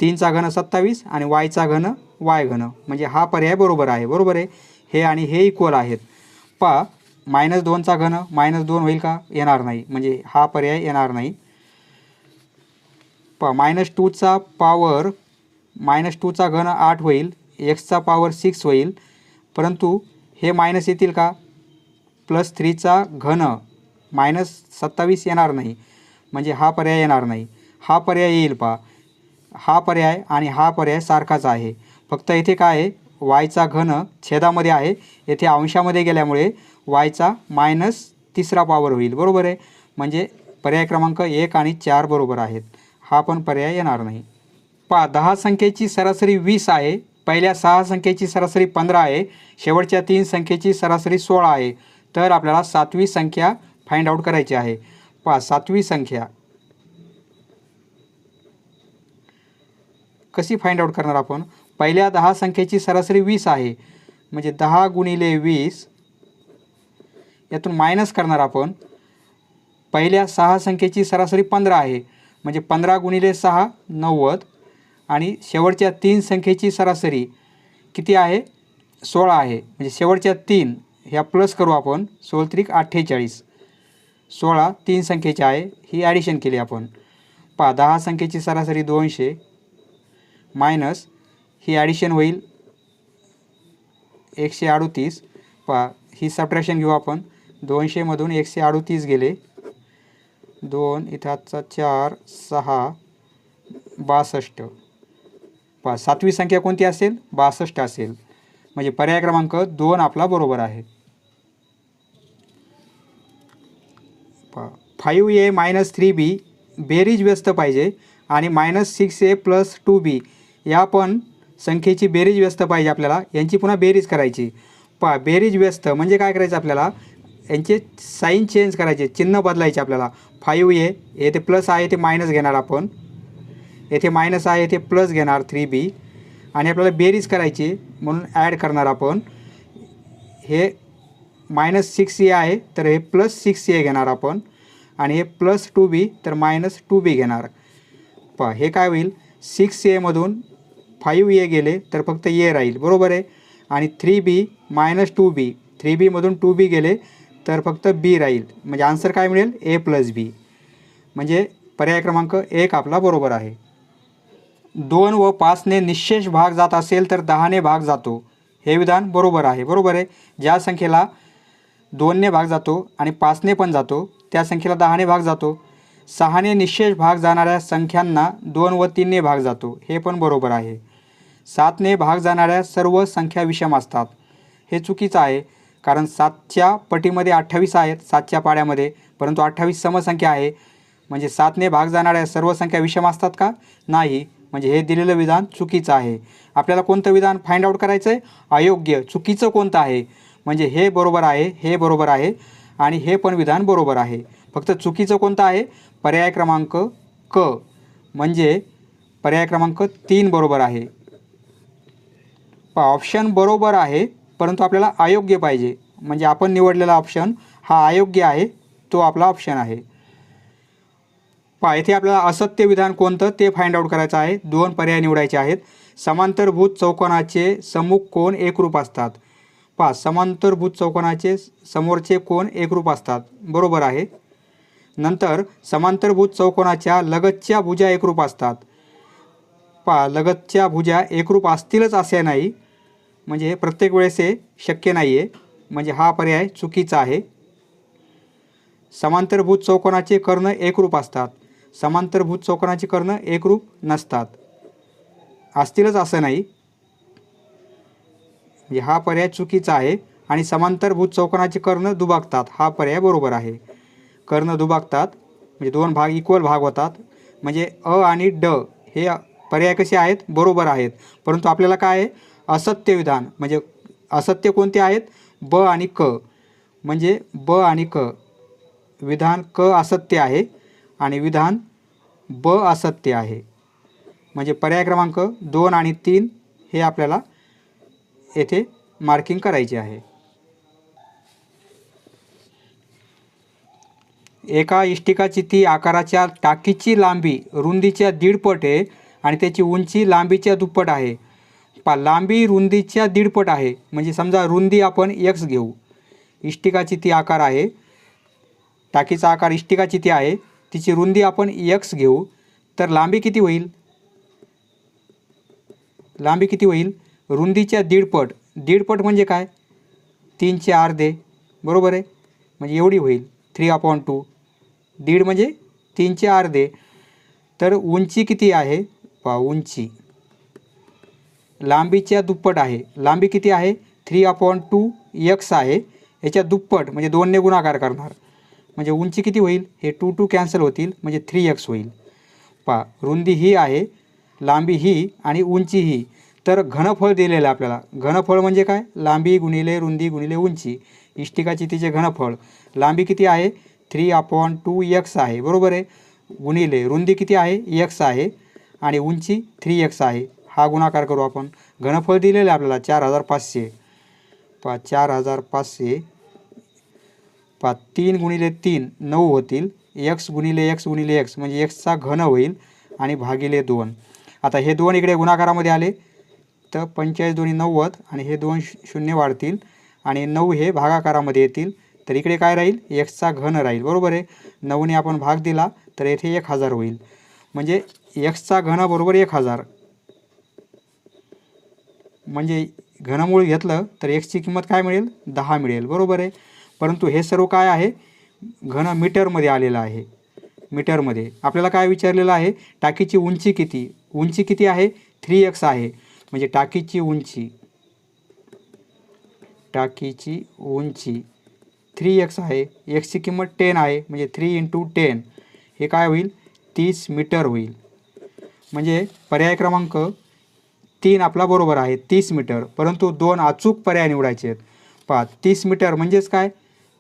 3चा घन 27 आणि yचा घन y घन, म्हणजे हा पर्याय बरोबर आहे, बरोबर आहे. हे आणि हे इक्वल आहेत. पहा -2चा घन -2 होईल का, येणार नाही, म्हणजे हा पर्याय येणार नाही. पहा -2चा पॉवर -2चा घन 8 होईल, xचा पॉवर 6 होईल, परंतु हे मायनस येतील का, +3चा घन -27 येणार नाही, म्हणजे हा पर्याय येणार नाही. हा पर्याय येईल. पहा हा पर्याय आणि हा पर्याय सारखाच आहे, फक्त इथे काय आहे yचा घन छेदामध्ये आहे, येथे अंशामध्ये गेल्यामुळे yचा -3रा पॉवर होईल, बरोबर आहे. म्हणजे पर्याय क्रमांक 1 आणि 4 बरोबर आहेत, हा पण पर्याय येणार नाही. पहा 10 संख्येची सरासरी 20 आहे, पहिल्या 6 संख्येची सरासरी 15 आहे, शेवटच्या 3 संख्येची सरासरी 16 आहे. तर आपल्याला 7वी संख्या फाइंड आउट करायची आहे. पहा 7वी संख्या कशी फाइंड आउट करणार आपण, पहिल्या 10 संख्येची सरासरी 20 आहे, म्हणजे 10 × 20, यातून मायनस करणार आपण. पहिल्या 6 संख्येची सरासरी 15 आहे, म्हणजे 15 × 6 90, आणि शेवटच्या 3 संख्येची सरासरी किती आहे 16 आहे, म्हणजे शेवटच्या 3 ह्या प्लस करू आपण, 16 × 48, 16 3 संख्येची आहे, ही ॲडिशन केली आपण. पहा 10 संख्येची सरासरी 200 मायनस ही ॲडिशन होईल 138. पहा ही सबट्रॅक्शन घेऊ आपण, 200 मधून 138 गेले, 2 इथं हातचा 4 6 62. पहा 7वी संख्या कोणती असेल 62 असेल, म्हणजे पर्याय क्रमांक 2 आपला बरोबर आहे. पहा 5a - 3b बेरीज व्यस्त पाहिजे आणि -6a + 2b या पण संख्येची बेरीज व्यस्त पाहिजे आपल्याला, यांची पुन्हा बेरीज करायची. पहा बेरीज व्यस्त म्हणजे काय करायचं आपल्याला, यांचे साईन चेंज करायचे, चिन्ह बदलायचे आपल्याला. 5a येथे प्लस आहे ते मायनस घेणार आपण, येथे मायनस आहे येथे प्लस घेणार 3b, आणि आपल्याला बेरीज करायची म्हणून ॲड करणार आपण. हे -6a आहे तर हे +6a घेणार आपण, आणि हे +2b तर -2b घेणार. पहा हे काय होईल, 6a मधून 5a गेले तर फक्त a राहील, बरोबर आहे. आणि 3b - 2b, 3b मधून 2b गेले तर फक्त b राहील, म्हणजे आन्सर काय मिळेल a + b, म्हणजे पर्याय क्रमांक 1 आपला बरोबर आहे. 2 व 5ने निःशेष भाग जात असेल तर 10ने भाग जातो. हे विधान बरोबर आहे. बरोबर आहे. ज्या संख्येला 2ने भाग जातो आणि 5ने पण जातो त्या संख्येला 10ने भाग जातो. 6ने निःशेष भाग जाणाऱ्या संख्यांना 2 व 3ने भाग जातो. हे पण बरोबर आहे. 7ने भाग जाणाऱ्या सर्व संख्या विषम असतात. हे चुकीचं आहे, कारण 7च्या पटीमध्ये 28 आहेत 7च्या पाड्यामध्ये, परंतु 28 समसंख्या आहे. म्हणजे 7ने भाग जाणाऱ्या सर्व संख्या विषम असतात का? नाही. म्हणजे हे दिलेलं विधान चुकीचं आहे. आपल्याला कोणतं विधान फाइंड आउट करायचं आहे? अयोग्य, चुकीचं कोणतं आहे. म्हणजे हे बरोबर आहे, हे बरोबर आहे आणि हे पण विधान बरोबर आहे. फक्त चुकीचं कोणतं आहे? पर्याय क्रमांक क, म्हणजे पर्याय क्रमांक 3 बरोबर आहे. ऑप्शन बरोबर आहे, परंतु आपल्याला अयोग्य पाहिजे. म्हणजे आपण निवडलेला ऑप्शन हा अयोग्य आहे, तो आपला ऑप्शन आहे. येथे आपल्याला असत्य विधान कोणतं ते फाइंड आउट करायचं आहे. 2 पर्याय निवडायचे आहेत. समांतरभुज चौकोनाचे सम्मुख कोन एकरूप असतात. समांतरभुज चौकोनाचे समोरचे कोन एकरूप असतात. बरोबर आहे. नंतर समांतरभुज चौकोनाच्या लगतच्या भुजा एकरूप असतात. लगतच्या भुजा एकरूप असतीलच असे नाही, म्हणजे प्रत्येक वेळेस हे शक्य नाही आहे. म्हणजे हा पर्याय चुकीचा आहे. समांतरभुज चौकोनाचे कर्ण एकरूप असतात. समांतरभुज चौकोनाचे कर्ण एकरूप नसतात. असतीलच असं नाही, म्हणजे हा पर्याय चुकीचा आहे. आणि समांतरभुज चौकोनाचे कर्ण दुभागतात, हा पर्याय बरोबर आहे. कर्ण दुभागतात म्हणजे 2 भाग इक्वल भाग होतात. म्हणजे अ आणि ड हे पर्याय कसे आहेत? बरोबर आहेत. परंतु आपल्याला काय आहे? असत्य विधान, म्हणजे असत्य कोणते आहेत? ब आणि क. म्हणजे ब आणि क, विधान क असत्य आहे आणि विधान ब असत्य आहे. म्हणजे पर्याय क्रमांक 2 आणि 3 हे आपल्याला येथे मार्किंग करायचे आहे. एका इष्टिकाचिती आकाराच्या टाकीची लांबी रुंदीच्या 1.5 पट आहे आणि त्याची उंची लांबीच्या दुप्पट आहे. लांबी रुंदीच्या 1.5 पट आहे, म्हणजे समजा रुंदी आपण x घेऊ. इष्टिकाचिती आकार आहे, टाकीचा आकार इष्टिकाचिती आहे, तिची रुंदी आपण x घेऊ, तर लांबी किती होईल? लांबी किती होईल? रुंदीच्या 1.5 पट. 1.5 पट म्हणजे काय? 3चे अर्धे. बरोबर आहे. म्हणजे एवढी होईल 3/2. 1.5 म्हणजे 3चे अर्धे. तर उंची किती आहे? उंची लांबीच्या दुप्पट आहे. लांबी किती आहे? 3/2 x आहे. याच्या दुप्पट म्हणजे 2ने गुणाकार करणार, म्हणजे उंची किती होईल? हे 2 कॅन्सल होतील, म्हणजे 3x होईल. रुंदी ही आहे, लांबी ही आणि उंची ही. तर घनफळ दिलेलं आहे आपल्याला. घनफळ म्हणजे काय? लांबी गुणिले रुंदी गुणिले उंची. इष्टिकाचितीचे घनफळ लांबी किती आहे? 3/2 x आहे. बरोबर आहे. गुणिले रुंदी किती आहे? x आहे आणि उंची 3x आहे. हा गुणाकार करू आपण. घनफळ दिलेलं आहे आपल्याला 4500. 4500 3 गुणिले 3 9 होतील. x गुणिले x गुणिले x म्हणजे xचा घन होईल आणि भागिले 2. आता हे 2 इकडे गुणाकारामध्ये आले तर 45 2 90 आणि हे 2 शून्य वाढतील आणि 9 हे भागाकारामध्ये येतील. तर इकडे काय राहील? xचा घन राहील. बरोबर आहे. 9ने आपण भाग दिला तर येथे 1000 होईल. म्हणजे xचा घन बरोबर 1000. म्हणजे घनमूळ घेतलं तर xची किंमत काय मिळेल? 10 मिळेल. बरोबर आहे. परंतु हे सर्व काय आहे? घन मीटरमध्ये आलेलं आहे. मीटरमध्ये आपल्याला काय विचारलेलं आहे? टाकीची उंची किती? उंची किती आहे? 3x आहे. म्हणजे टाकीची उंची 3x आहे. xची किंमत 10 आहे, म्हणजे 3 × 10 हे काय होईल? 30 मीटर होईल. म्हणजे पर्याय क्रमांक 3 आपला बरोबर आहे, 30 मीटर. परंतु 2 अचूक पर्याय निवडायचे आहेत. 30 मीटर म्हणजेच काय?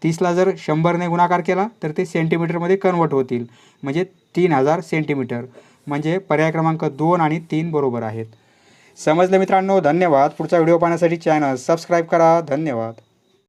30ला जर 100ने गुणाकार केला तर ते सेंटीमीटरमध्ये कन्वर्ट होतील, म्हणजे 3000 सेंटीमीटर. म्हणजे पर्याय क्रमांक 2 आणि 3 बरोबर आहेत. समजलं मित्रांनो? धन्यवाद. पुढचा व्हिडिओ पाहण्यासाठी चॅनल सबस्क्राईब करा. धन्यवाद.